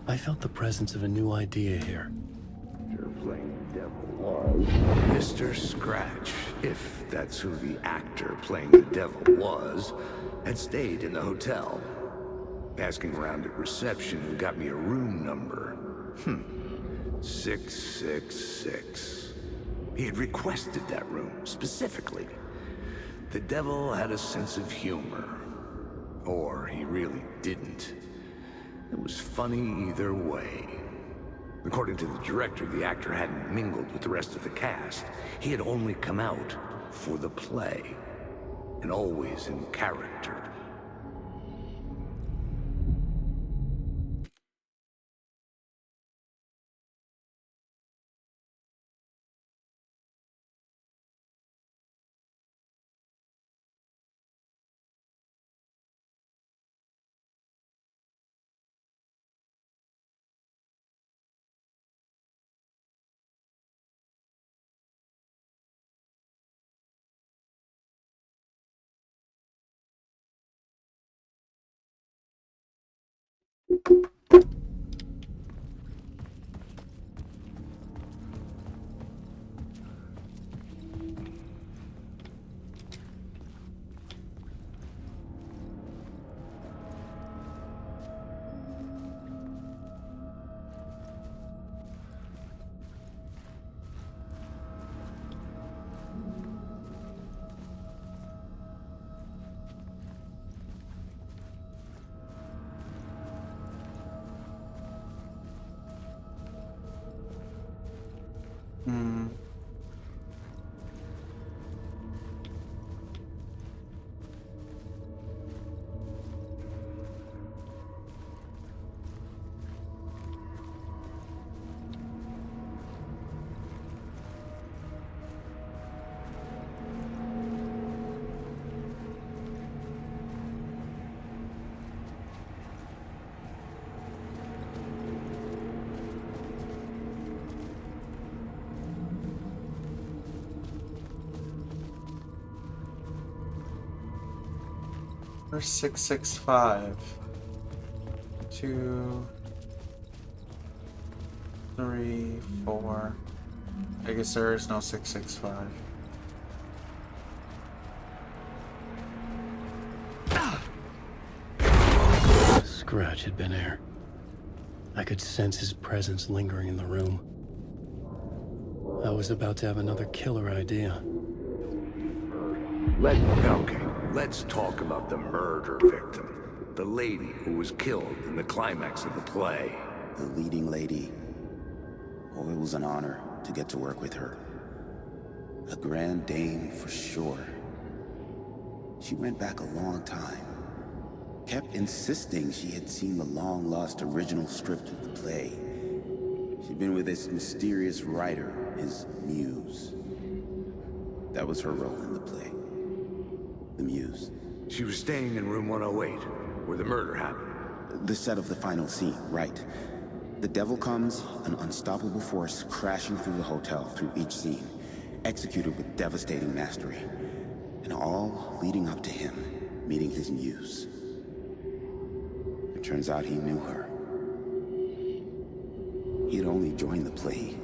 I felt the presence of a new idea here. You're playing the devil was Mr. Scratch, if that's who the actor playing the devil was, had stayed in the hotel. Asking around at reception got me a room number. 666. He had requested that room, specifically. The devil had a sense of humor. Or he really didn't. It was funny either way. According to the director, the actor hadn't mingled with the rest of the cast. He had only come out for the play, and always in character. Or 665. 2, 3, 4. I guess there is no 665. Scratch had been here. I could sense his presence lingering in the room. I was about to have another killer idea. Let's talk about the murder victim. The lady who was killed in the climax of the play. The leading lady. Oh, it was an honor to get to work with her. A grand dame for sure. She went back a long time. Kept insisting she had seen the long-lost original script of the play. She'd been with this mysterious writer, his muse. That was her role in the play. The muse. She was staying in room 108, where the murder happened. The set of the final scene, right. The devil comes, an unstoppable force crashing through the hotel through each scene, executed with devastating mastery. And all leading up to him meeting his muse. It turns out he knew her. He had only joined the play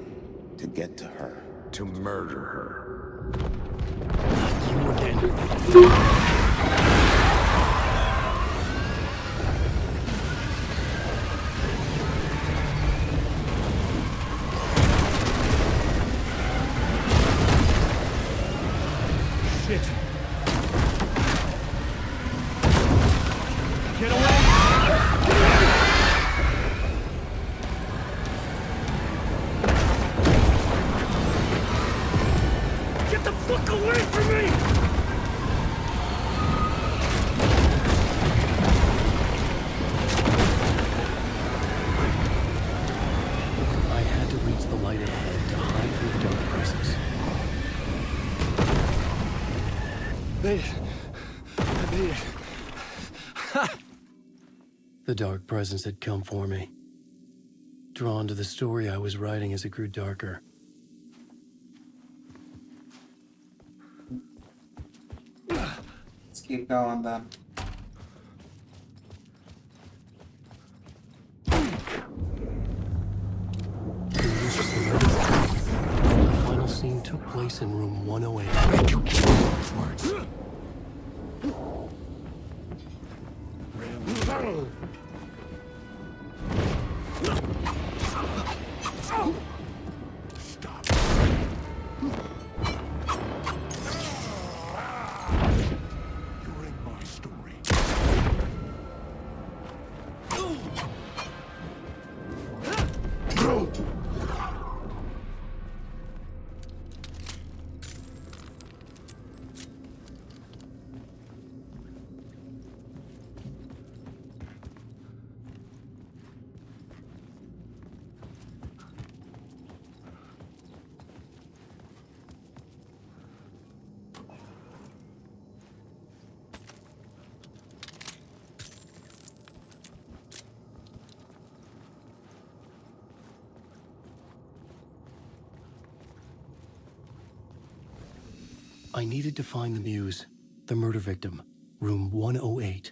to get to her. To murder her. You again. Shit. Get away! Get the fuck away from me! I had to reach the light ahead to hide from the dark presence. Made it. I made it. The dark presence had come for me. Drawn to the story I was writing as it grew darker. Let's keep going then. The final scene took place in room 108. You're in my story. I needed to find the muse, the murder victim, room 108.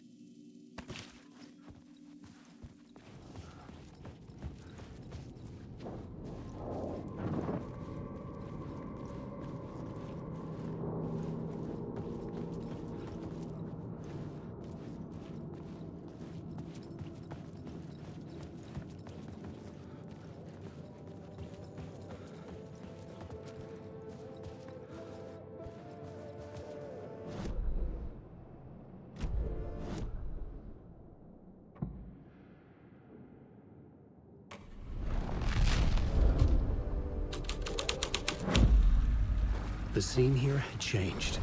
The scene here had changed.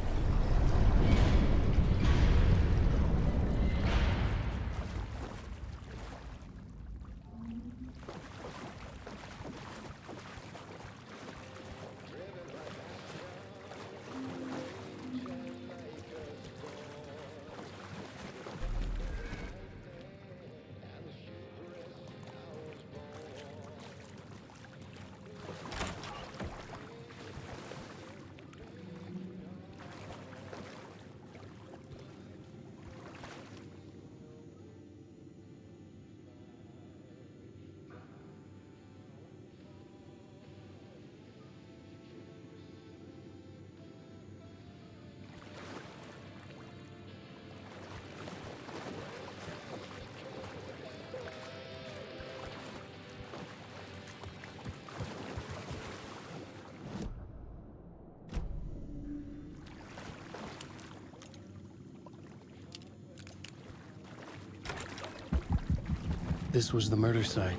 This was the murder site.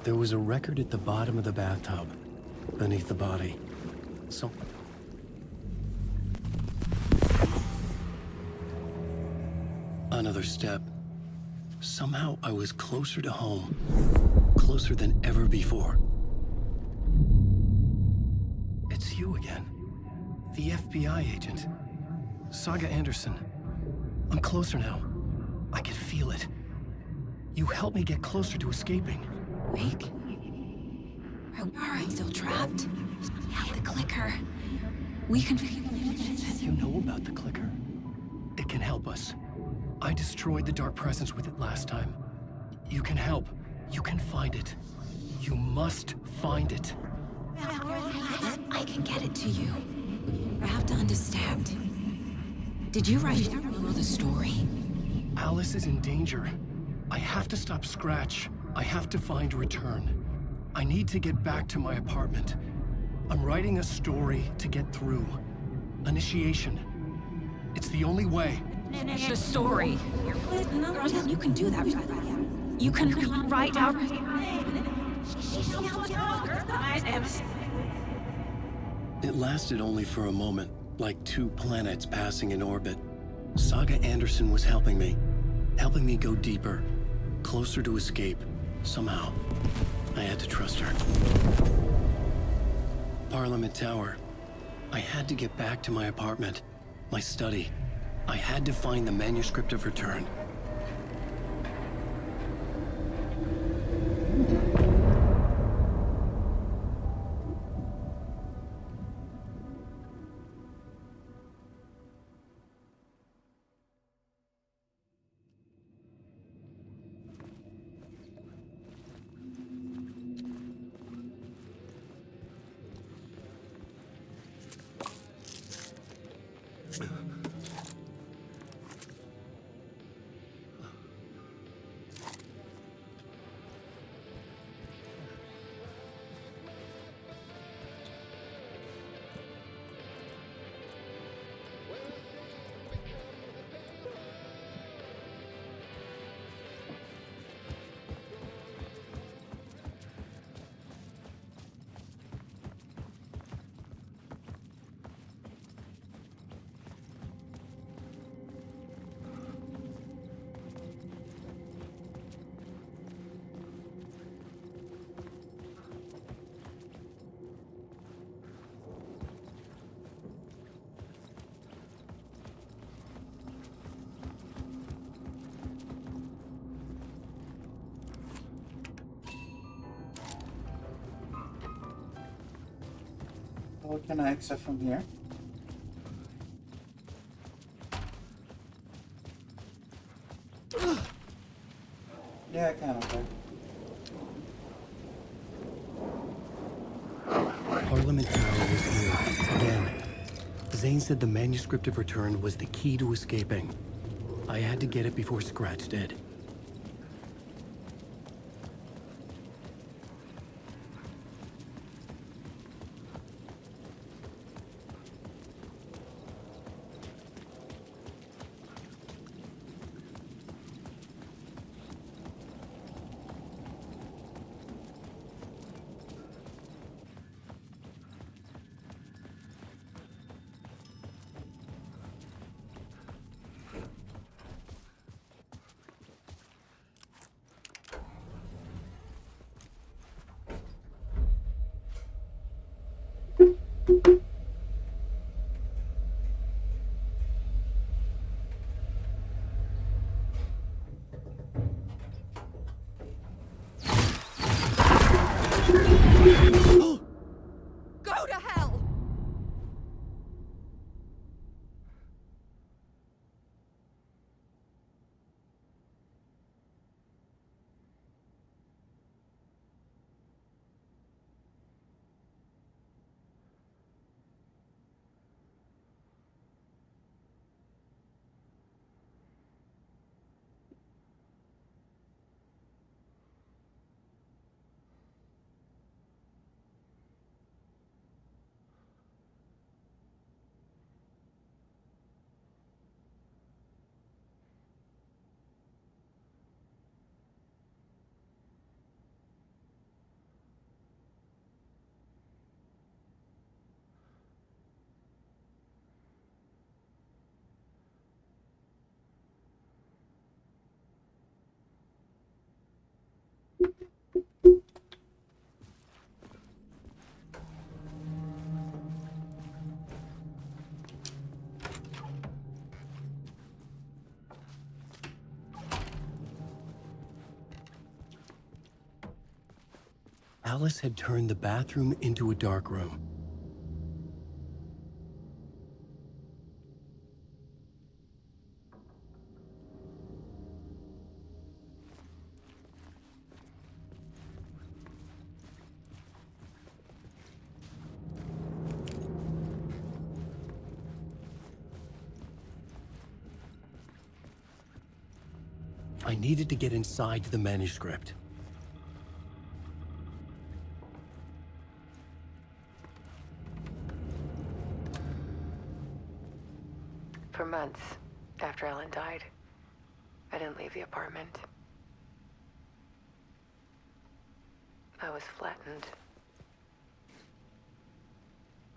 There was a record at the bottom of the bathtub, beneath the body. Another step. Somehow I was closer to home. Closer than ever before. It's you again. The FBI agent. Saga Anderson. I'm closer now. I can feel it. You helped me get closer to escaping. Rick? Are we still trapped? Yeah, the clicker. We can... You know about the clicker. It can help us. I destroyed the dark presence with it last time. You can help. You can find it. You must find it. I can get it to you. I have to understand. Did you write the story? Alice is in danger. I have to stop Scratch. I have to find Return. I need to get back to my apartment. I'm writing a story to get through. Initiation. It's the only way. The story. You can do that. You can write out... It lasted only for a moment, like two planets passing in orbit. Saga Anderson was helping me go deeper, closer to escape, somehow. I had to trust her. Parliament Tower. I had to get back to my apartment, my study. I had to find the manuscript of Return. What can I exit from here? Yeah, I can, okay. Parliament Tower was here, again. Zane said the manuscript of Return was the key to escaping. I had to get it before Scratch did. Go to hell! Alice had turned the bathroom into a dark room. I needed to get inside the manuscript. For months after Ellen died, I didn't leave the apartment. I was flattened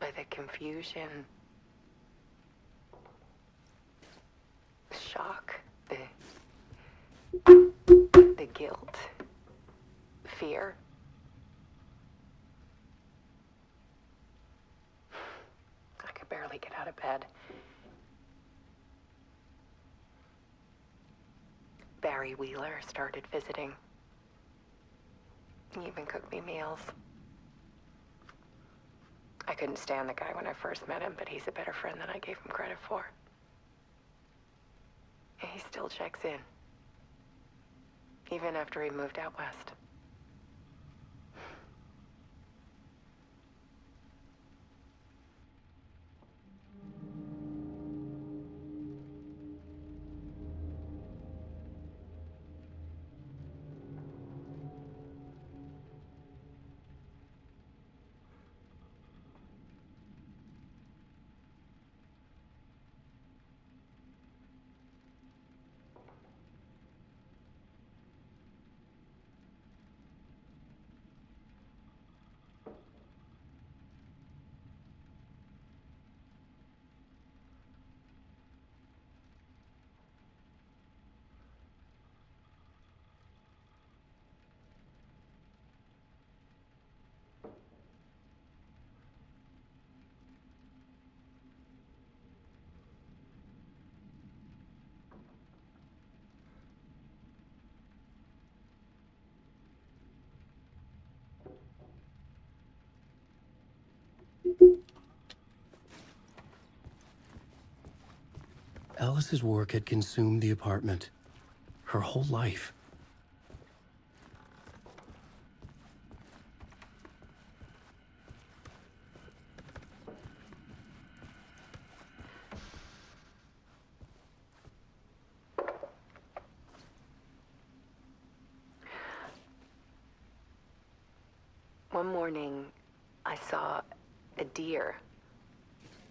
by the confusion, the shock, the guilt, fear. I could barely get out of bed. Barry Wheeler started visiting. He even cooked me meals. I couldn't stand the guy when I first met him, but he's a better friend than I gave him credit for. And he still checks in, even after he moved out west. Alice's work had consumed the apartment. Her whole life. One morning, I saw a deer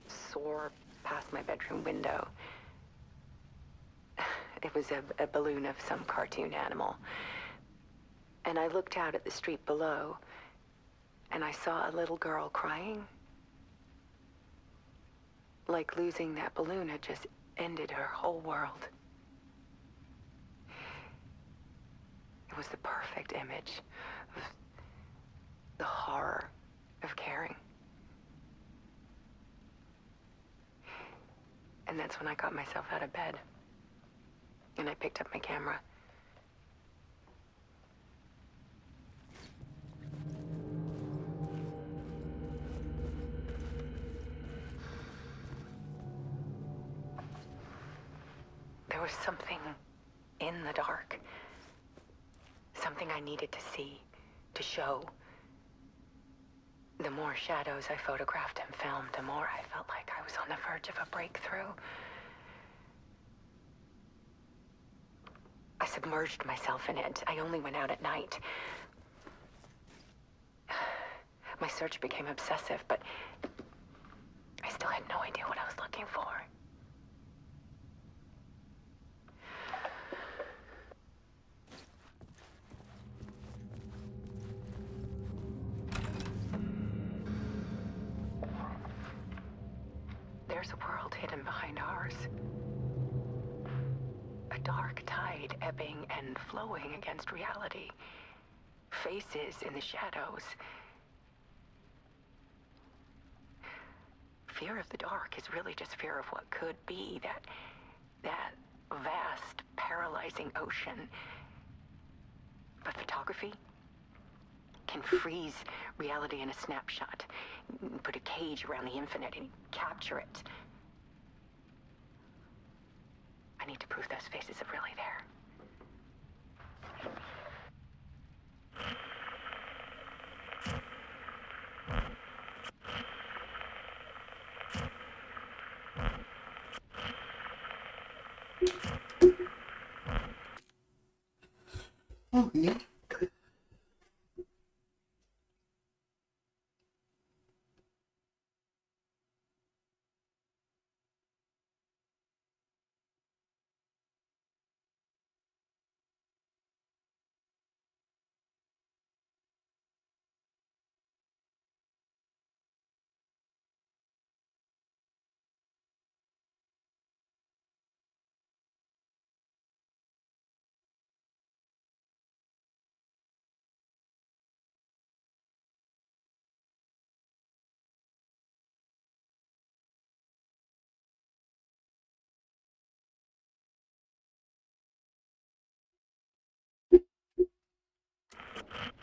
soar past my bedroom window. It was a balloon of some cartoon animal. And I looked out at the street below, and I saw a little girl crying. Like losing that balloon had just ended her whole world. It was the perfect image of the horror of caring. And that's when I got myself out of bed. And I picked up my camera. There was something in the dark. Something I needed to see, to show. The more shadows I photographed and filmed, the more I felt like I was on the verge of a breakthrough. I submerged myself in it. I only went out at night. My search became obsessive, but I still had no idea what I was looking for. There's a world hidden behind ours. A dark tide ebbing and flowing against reality. Faces in the shadows. Fear of the dark is really just fear of what could be, that vast, paralyzing ocean. But photography can freeze reality in a snapshot, put a cage around the infinite and capture it. I need to prove those faces are really there. Oh, neat.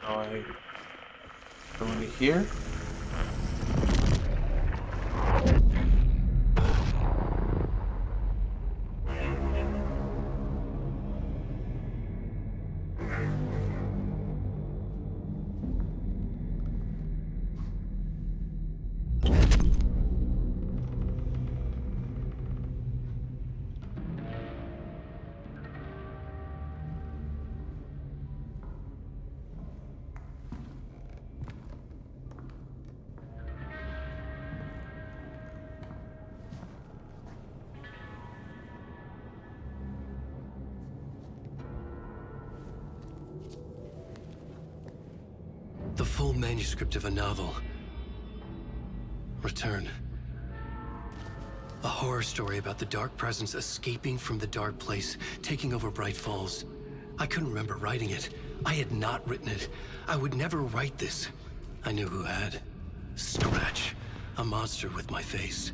Now I go into here. The full manuscript of a novel. Return. A horror story about the dark presence escaping from the dark place, taking over Bright Falls. I couldn't remember writing it. I had not written it. I would never write this. I knew who had. Scratch. A monster with my face.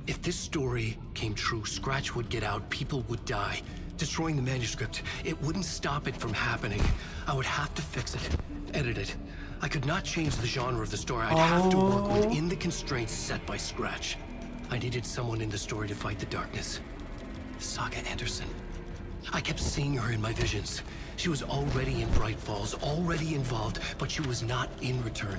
If this story came true, Scratch would get out, people would die. Destroying the manuscript, it wouldn't stop it from happening. I would have to fix it, edit it. I could not change the genre of the story. I'd have to work within the constraints set by Scratch. I needed someone in the story to fight the darkness. Saga Anderson. I kept seeing her in my visions. She was already in Bright Falls, already involved, but she was not in Return.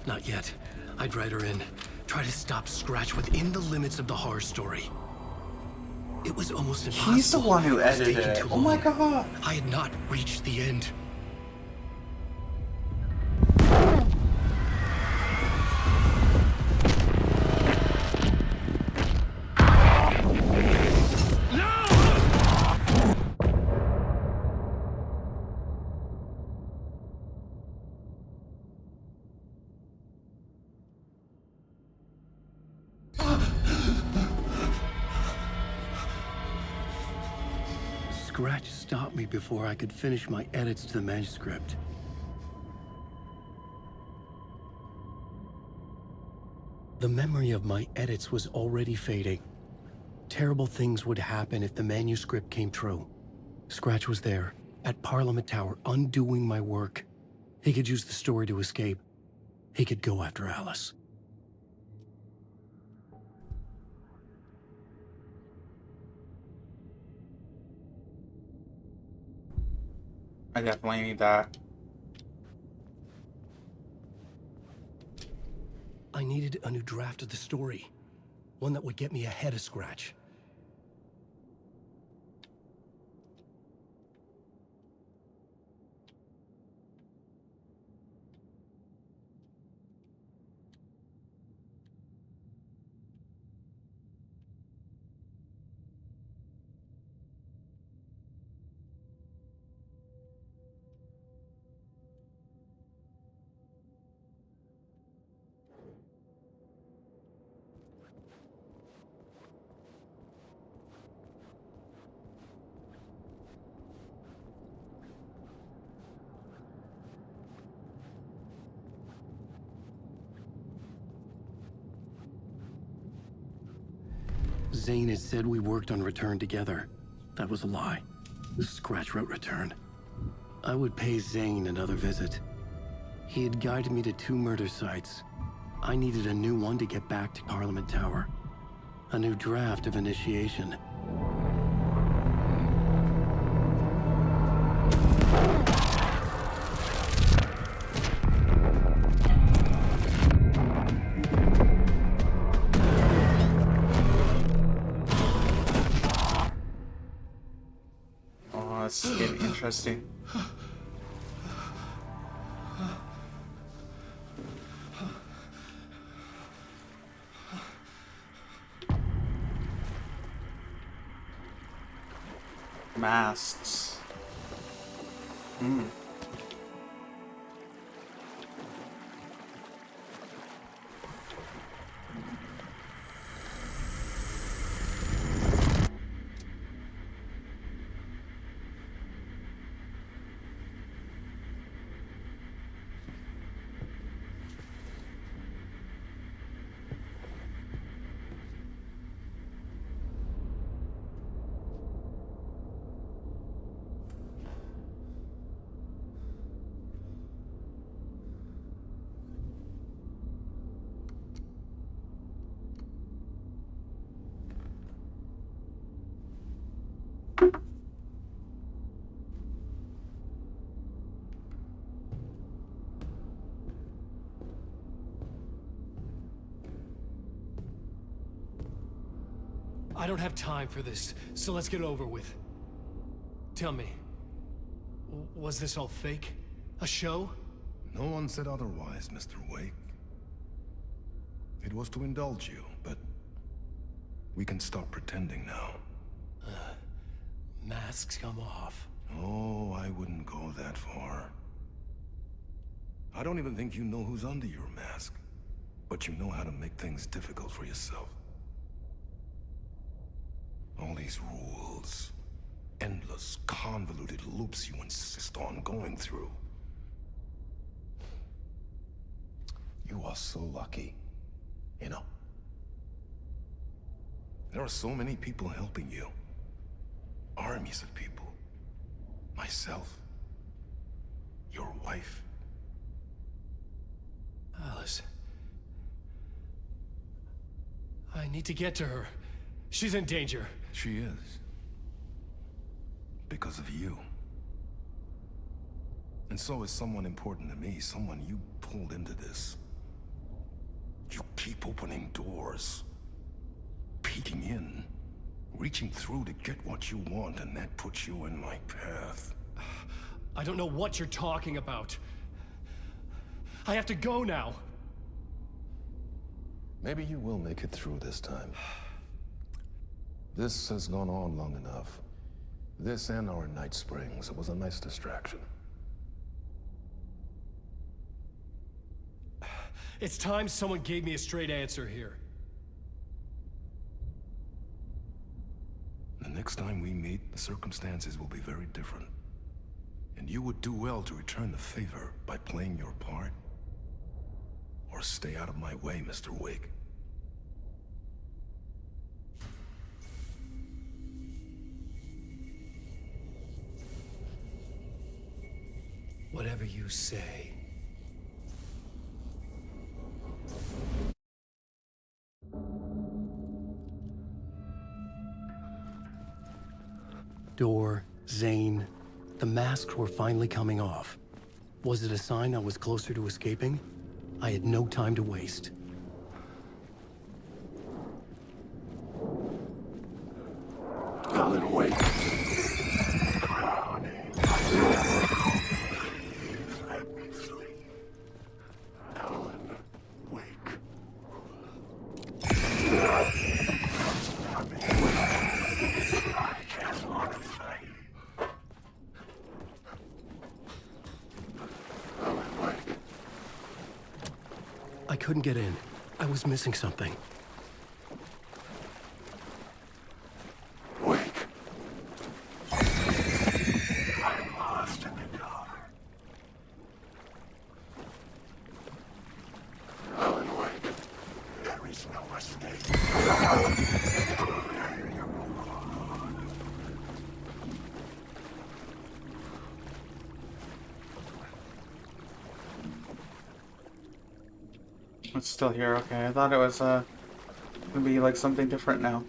Not yet. I'd write her in. Try to stop Scratch within the limits of the horror story. It was almost impossible. He's the one who It was edited taking it. too Oh my long. god. I had not reached the end. Scratch stopped me before I could finish my edits to the manuscript. The memory of my edits was already fading. Terrible things would happen if the manuscript came true. Scratch was there, at Parliament Tower, undoing my work. He could use the story to escape. He could go after Alice. I definitely need that. I needed a new draft of the story. One that would get me ahead of Scratch. Zane had said we worked on Return together. That was a lie. Scratch wrote Return. I would pay Zane another visit. He had guided me to 2 murder sites. I needed a new one to get back to Parliament Tower. A new draft of Initiation. Oh, it's getting interesting. Masks. Hmm. I don't have time for this, so let's get it over with. Tell me, was this all fake? A show? No one said otherwise, Mr. Wake. It was to indulge you, but we can stop pretending now. Masks come off. Oh, I wouldn't go that far. I don't even think you know who's under your mask, but you know how to make things difficult for yourself. All these rules, endless, convoluted loops you insist on going through. You are so lucky, you know. There are so many people helping you. Armies of people. Myself. Your wife. Alice. I need to get to her. She's in danger. She is. Because of you. And so is someone important to me, someone you pulled into this. You keep opening doors. Peeking in. Reaching through to get what you want, and that puts you in my path. I don't know what you're talking about. I have to go now. Maybe you will make it through this time. This has gone on long enough. This and our Night Springs. It was a nice distraction. It's time someone gave me a straight answer here. The next time we meet, the circumstances will be very different. And you would do well to return the favor by playing your part. Or stay out of my way, Mr. Wake. Whatever you say. Door, Zane, the masks were finally coming off. Was it a sign I was closer to escaping? I had no time to waste. Alan Wake. I couldn't get in. I was missing something. Wake. I'm lost in the dark. Alan Wake. There is no escape. It's still here, okay. I thought it was gonna be like something different now.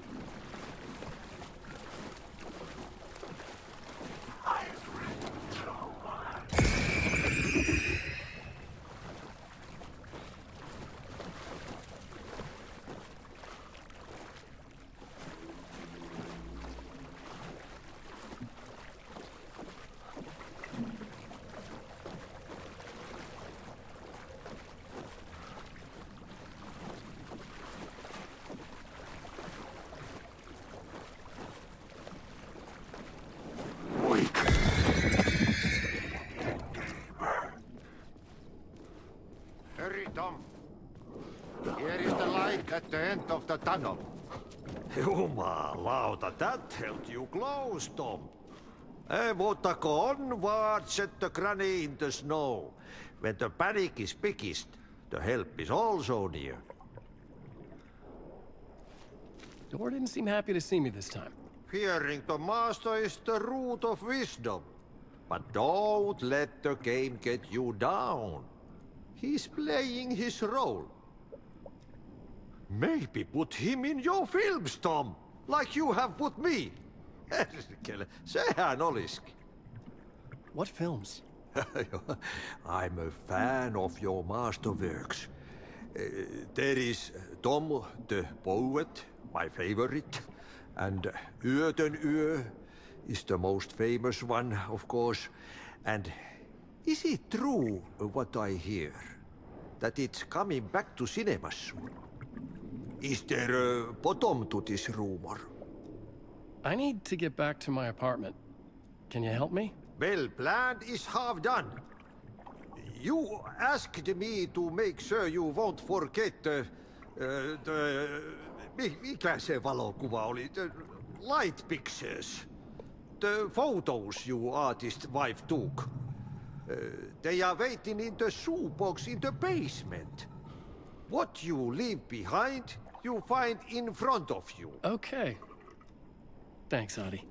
at the end of the tunnel. Jumalauta, that held you close, Tom. Mutta go onward, said the granny in the snow. When the panic is biggest, the help is also near. Door didn't seem happy to see me this time. Fearing the master is the root of wisdom. But don't let the game get you down. He's playing his role. Maybe put him in your films, Tom, like you have put me. Sehän olisikin. What films? I'm a fan of your masterworks. There is Tom the Poet, my favorite, and Yöten Yö is the most famous one, of course. And is it true what I hear? That it's coming back to cinemas soon? Is there a bottom to this rumor? I need to get back to my apartment. Can you help me? Well, plan is half done. You asked me to make sure you won't forget mikä se valokuva oli? The light pictures. The photos you artist wife took. They are waiting in the shoebox in the basement. What you leave behind, you find in front of you. Okay. Thanks, Adi.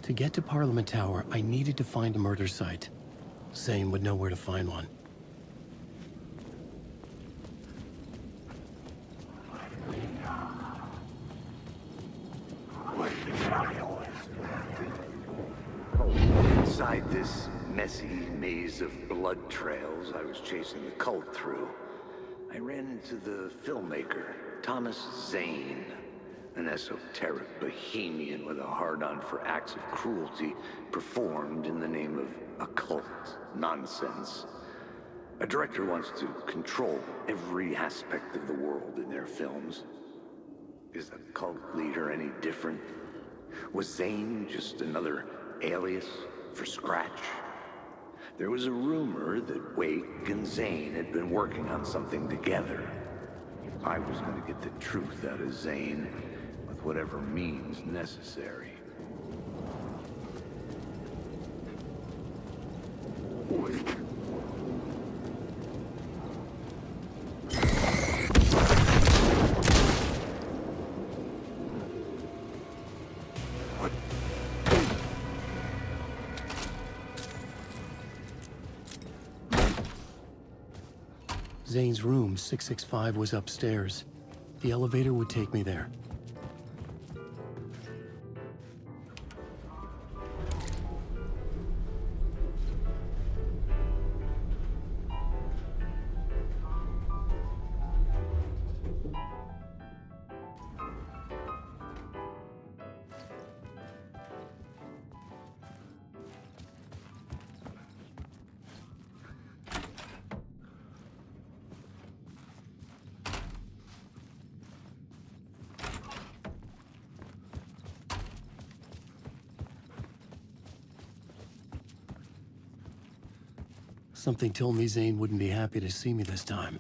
To get to Parliament Tower, I needed to find a murder site. Zane would know where to find one. Inside this messy maze of blood trails I was chasing the cult through, I ran into the filmmaker, Thomas Zane. An esoteric bohemian with a hard-on for acts of cruelty performed in the name of occult nonsense. A director wants to control every aspect of the world in their films. Is a cult leader any different? Was Zane just another alias for Scratch? There was a rumor that Wake and Zane had been working on something together. I was going to get the truth out of Zane, with whatever means necessary. Zane's room, 665, was upstairs. The elevator would take me there. Something told me Zane wouldn't be happy to see me this time.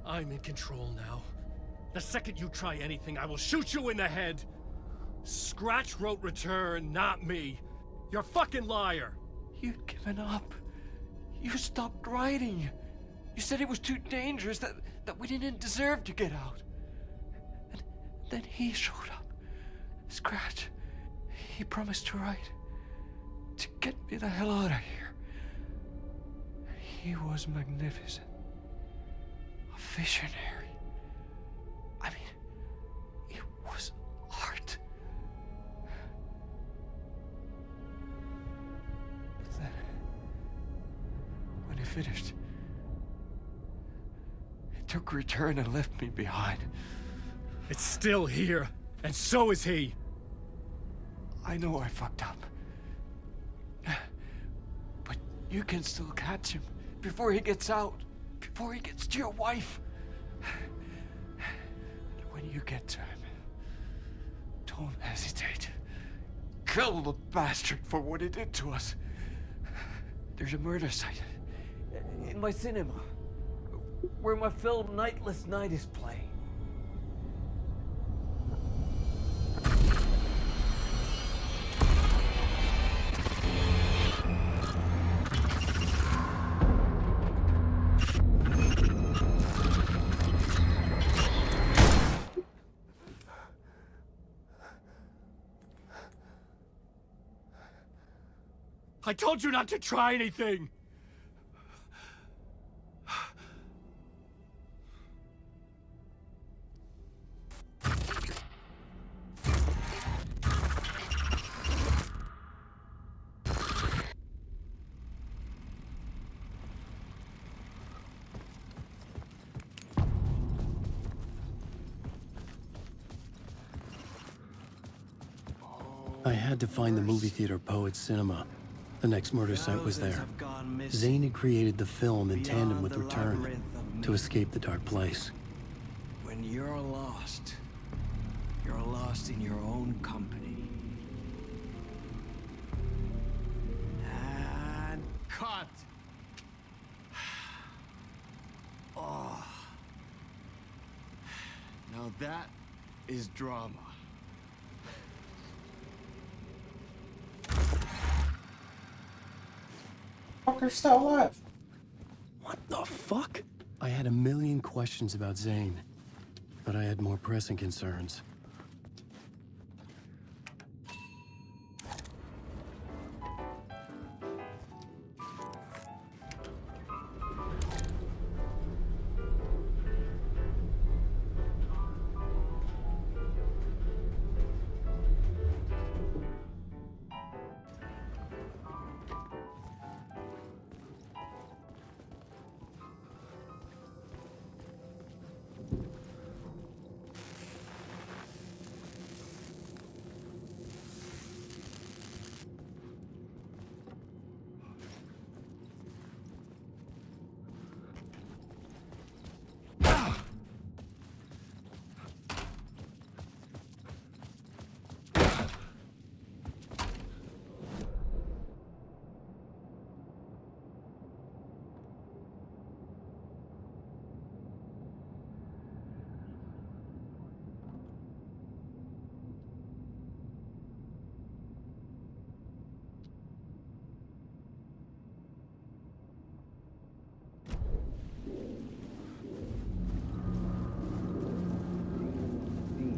I'm in control now. The second you try anything, I will shoot you in the head. Scratch wrote return, not me. You're a fucking liar. You'd given up. You stopped writing. You said it was too dangerous, that we didn't deserve to get out. And then he showed up. Scratch. He promised to write. To get me the hell out of here. He was magnificent. A visionary. I mean, it was art. But then, when he finished, he took a return and left me behind. It's still here, and so is he. I know I fucked up. But you can still catch him before he gets out, before he gets to your wife. And when you get to him, don't hesitate. Kill the bastard for what he did to us. There's a murder site in my cinema where my film Nightless Night is playing. I told you not to try anything! I had to find the movie theater Poet Cinema. The next murder site was there. Zane had created the film in tandem with Return to escape the dark place. When you're lost in your own company. And cut! Oh. Now that is drama. Fucker's still alive. What the fuck? I had a million questions about Zane, but I had more pressing concerns.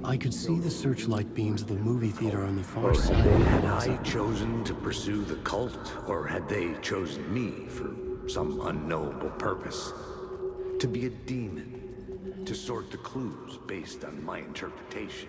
I could see the searchlight beams of the movie theater on the far side. Had I chosen to pursue the cult, or had they chosen me for some unknowable purpose? To be a demon, to sort the clues based on my interpretation.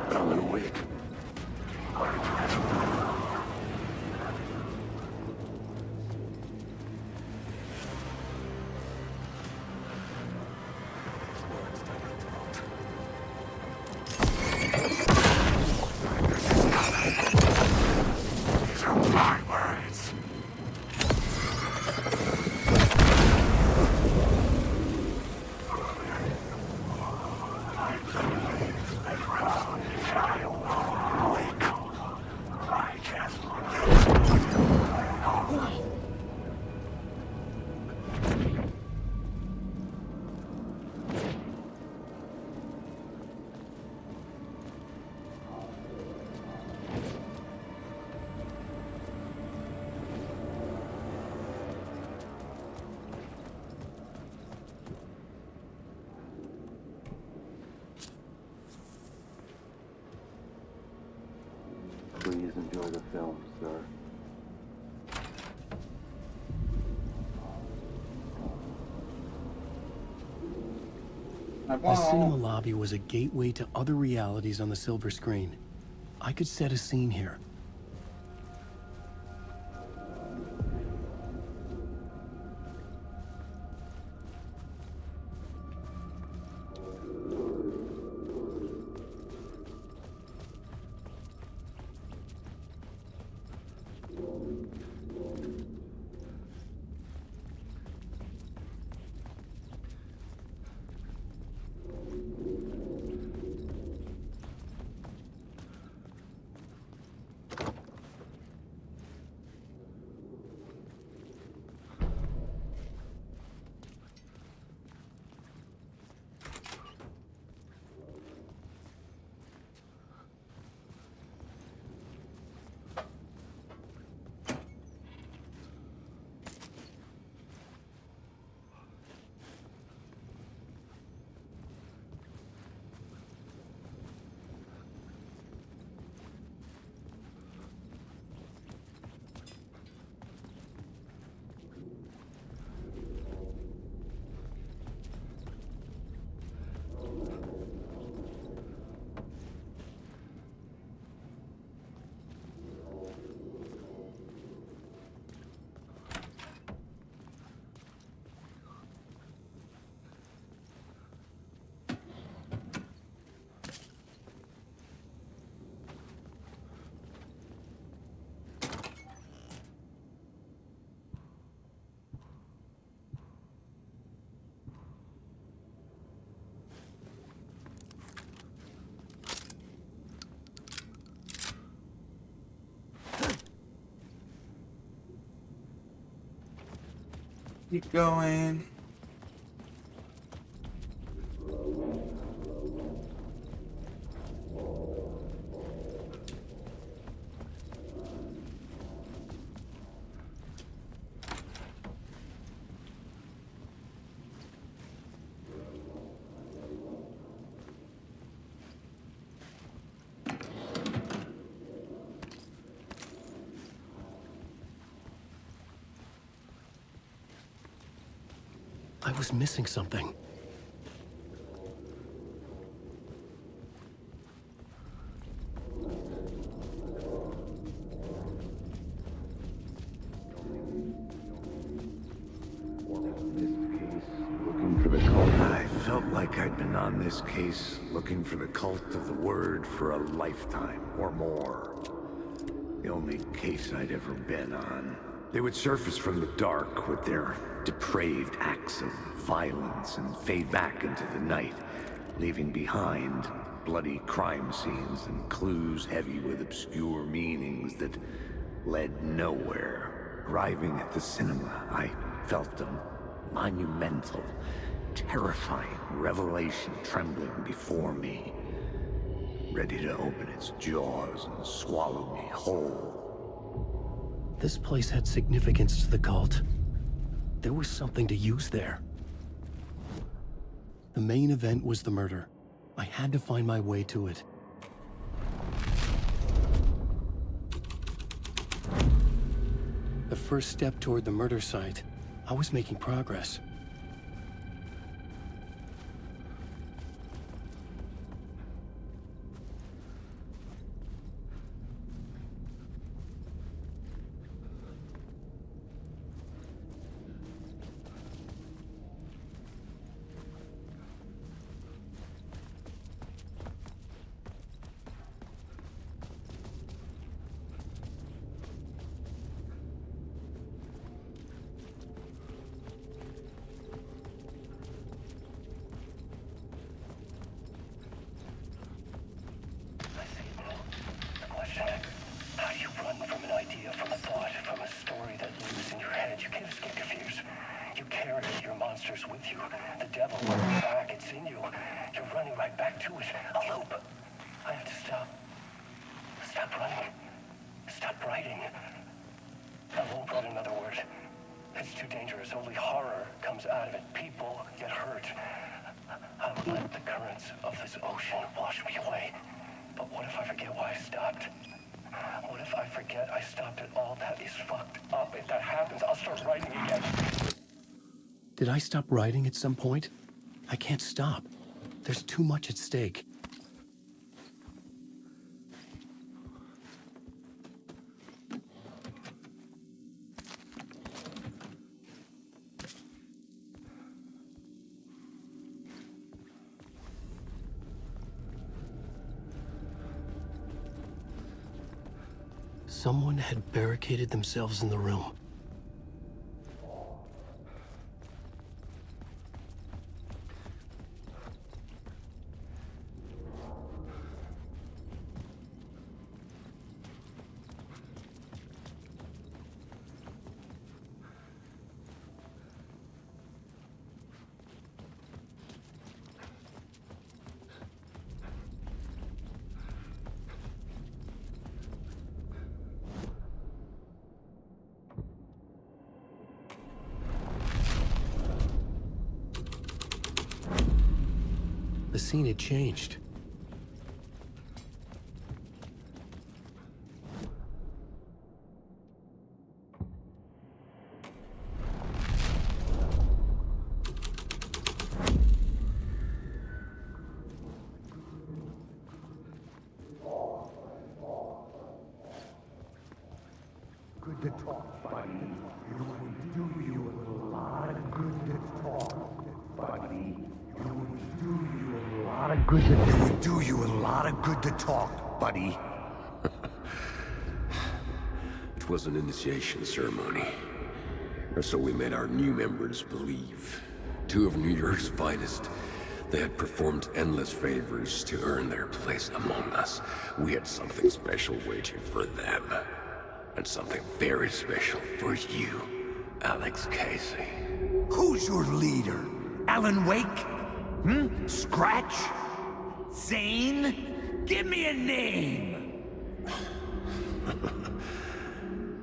Alan Wake. These are my words. Please enjoy the film, sir. The cinema lobby was a gateway to other realities on the silver screen. I could set a scene here. Keep going. I was missing something. I felt like I'd been on this case looking for the cult of the word for a lifetime or more. The only case I'd ever been on. They would surface from the dark with their depraved acts of violence and fade back into the night, leaving behind bloody crime scenes and clues heavy with obscure meanings that led nowhere. Arriving at the cinema, I felt a monumental, terrifying revelation trembling before me, ready to open its jaws and swallow me whole. This place had significance to the cult. There was something to use there. The main event was the murder. I had to find my way to it. The first step toward the murder site. I was making progress. How do you run from an idea, from a thought, from a story that lives in your head? You can't escape your fears. You carry your monsters with you. The devil running back, it's in you. You're running right back to it. A loop. I have to stop. Stop running. Stop writing. I won't write another word. It's too dangerous. Only horror comes out of it. People get hurt. I will let the currents of this ocean wash me away. But what if I forget why I stopped? What if I forget I stopped it all? That is fucked up. If that happens, I'll start writing again. Did I stop writing at some point? I can't stop. There's too much at stake. Someone had barricaded themselves in the room. The scene had changed. Good to talk, buddy. It would do you a lot of good to talk, buddy. It would do you a lot of good to talk. It would do you a lot of good to talk, buddy. It was an initiation ceremony. Or so we made our new members believe. Two of New York's finest. They had performed endless favors to earn their place among us. We had something special waiting for them. And something very special for you, Alex Casey. Who's your leader? Alan Wake? Scratch? Zane? Give me a name!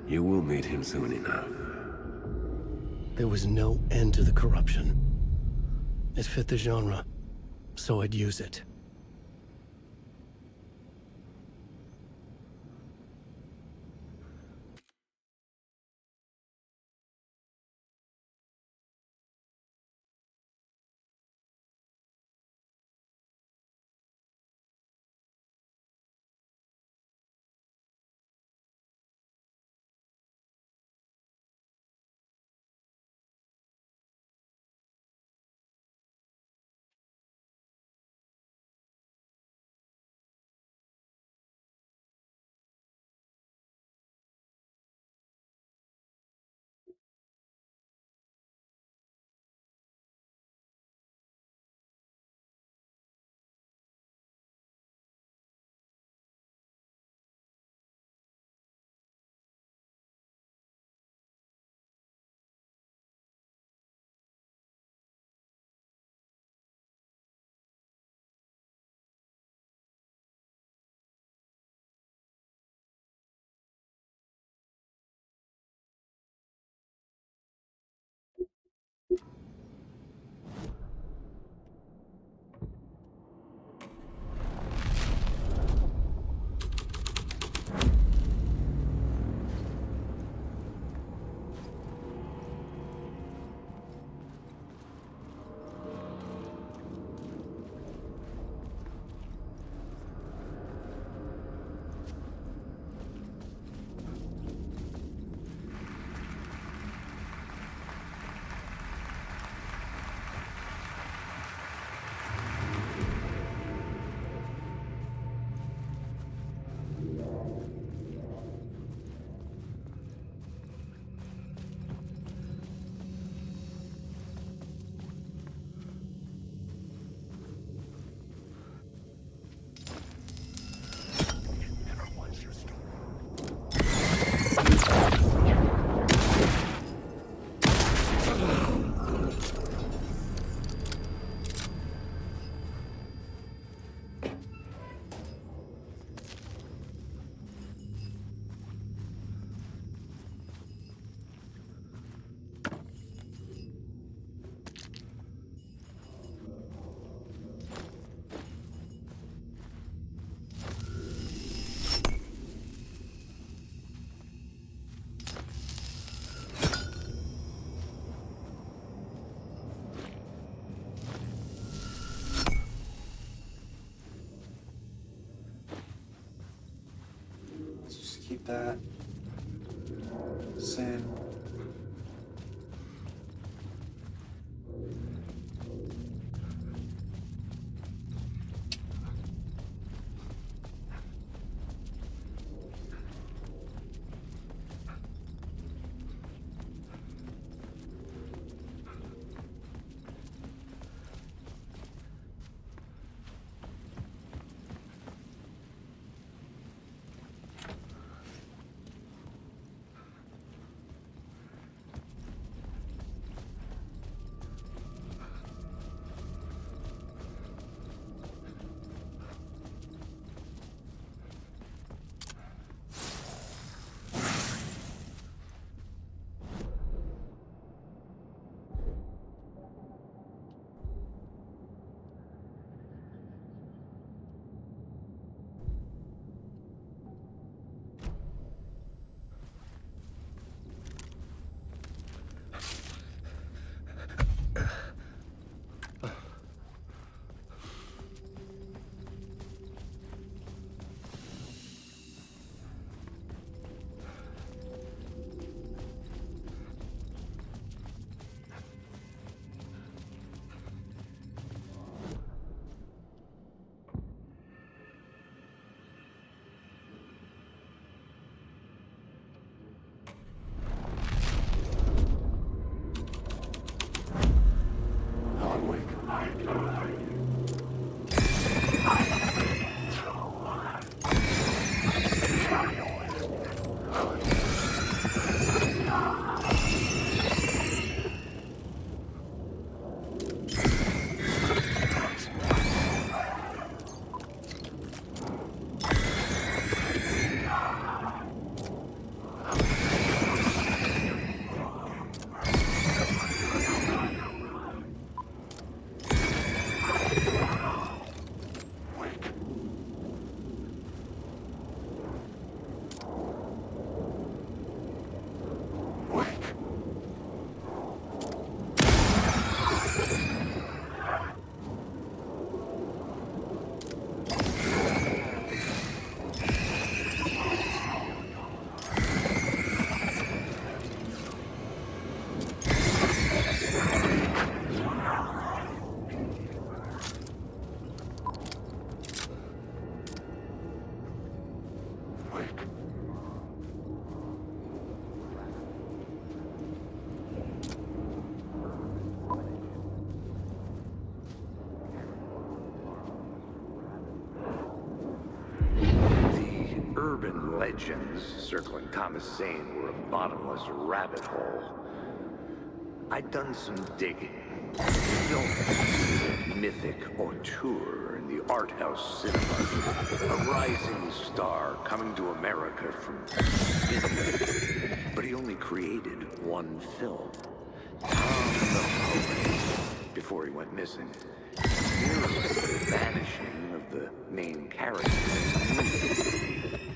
You will meet him soon enough. There was no end to the corruption. It fit the genre, so I'd use it. Get that. Sin. Urban legends circling Thomas Zane were a bottomless rabbit hole. I'd done some digging. Film mythic auteur in the art house cinema. A rising star coming to America from Italy. But he only created one film. Tom the Poet, before he went missing. Nearly the vanishing of the main character,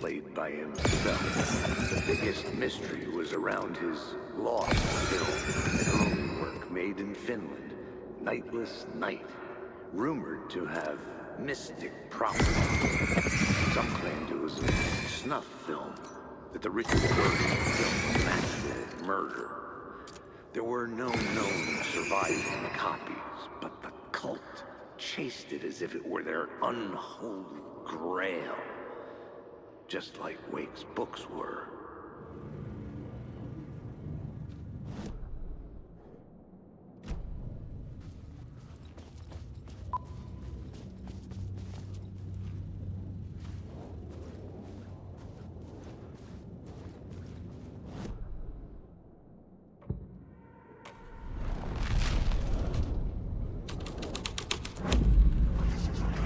played by himself. The biggest mystery was around his lost film, early work made in Finland, Nightless Night, rumored to have mystic properties. Some claimed it was a snuff film, that the ritual version of the film was an actual murder. There were no known surviving copies, but the cult chased it as if it were their unholy grail. Just like Wake's books were.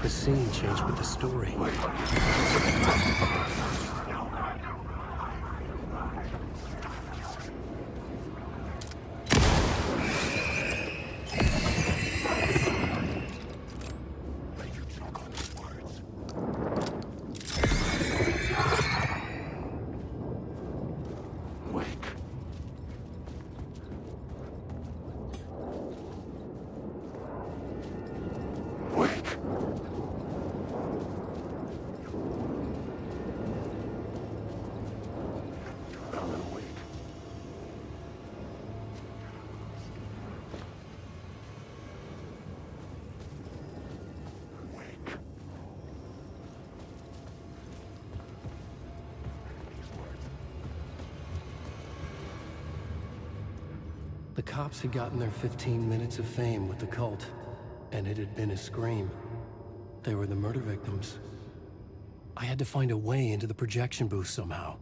The scene changed with the story. The cops had gotten their 15 minutes of fame with the cult, and it had been a scream. They were the murder victims. I had to find a way into the projection booth somehow.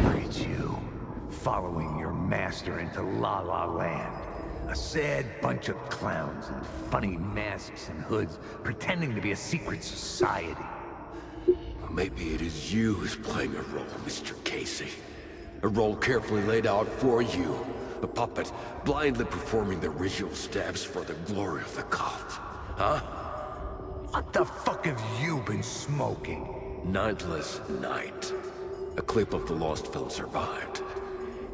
Look at you, following your master into La La Land. A sad bunch of clowns in funny masks and hoods, pretending to be a secret society. Maybe it is you who's playing a role, Mr. Casey. A role carefully laid out for you. A puppet, blindly performing the ritual steps for the glory of the cult. Huh? What the fuck have you been smoking? Nightless Night. A clip of the lost film survived.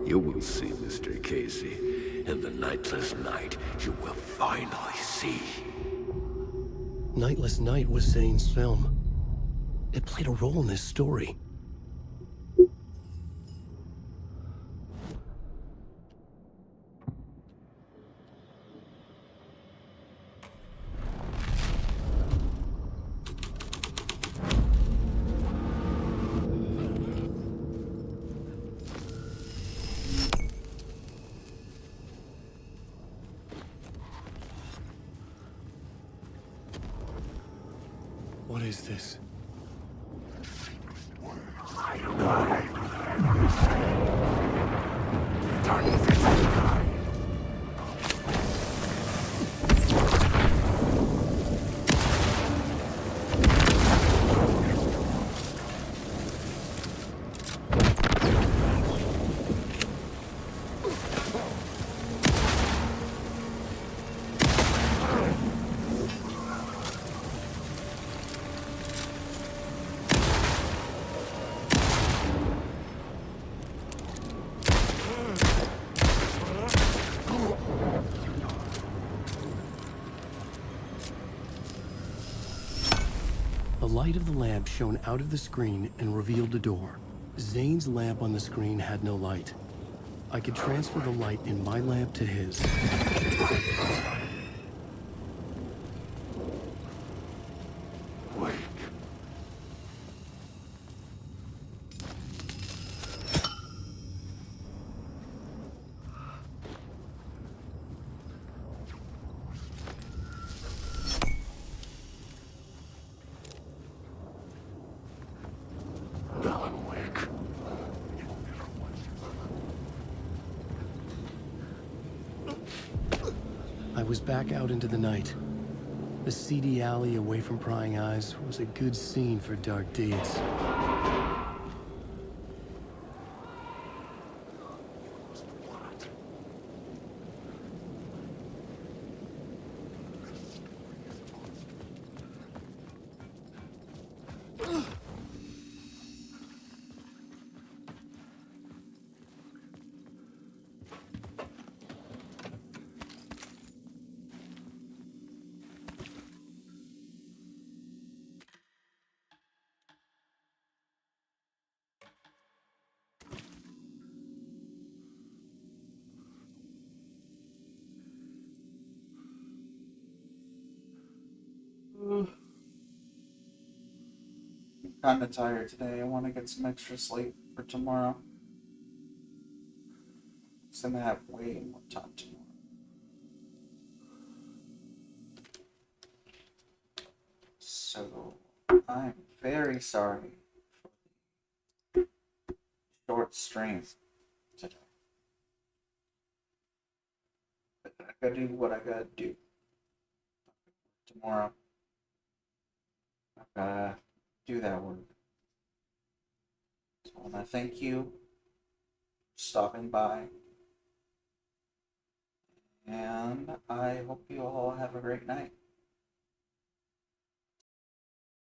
You will see, Mr. Casey. In the Nightless Night, you will finally see. Nightless Night was Zane's film. It played a role in this story. What is this? The light of the lamp shone out of the screen and revealed a door. Zane's lamp on the screen had no light. I could transfer the light in my lamp to his. I was back out into the night. The seedy alley away from prying eyes was a good scene for dark deeds. I'm kinda tired today. I want to get some extra sleep for tomorrow. gonna have way more time tomorrow. So I'm very sorry for the short stream today. But I gotta do what I gotta do. Tomorrow, I've gotta do that work. So I wanna thank you for stopping by. And I hope you all have a great night.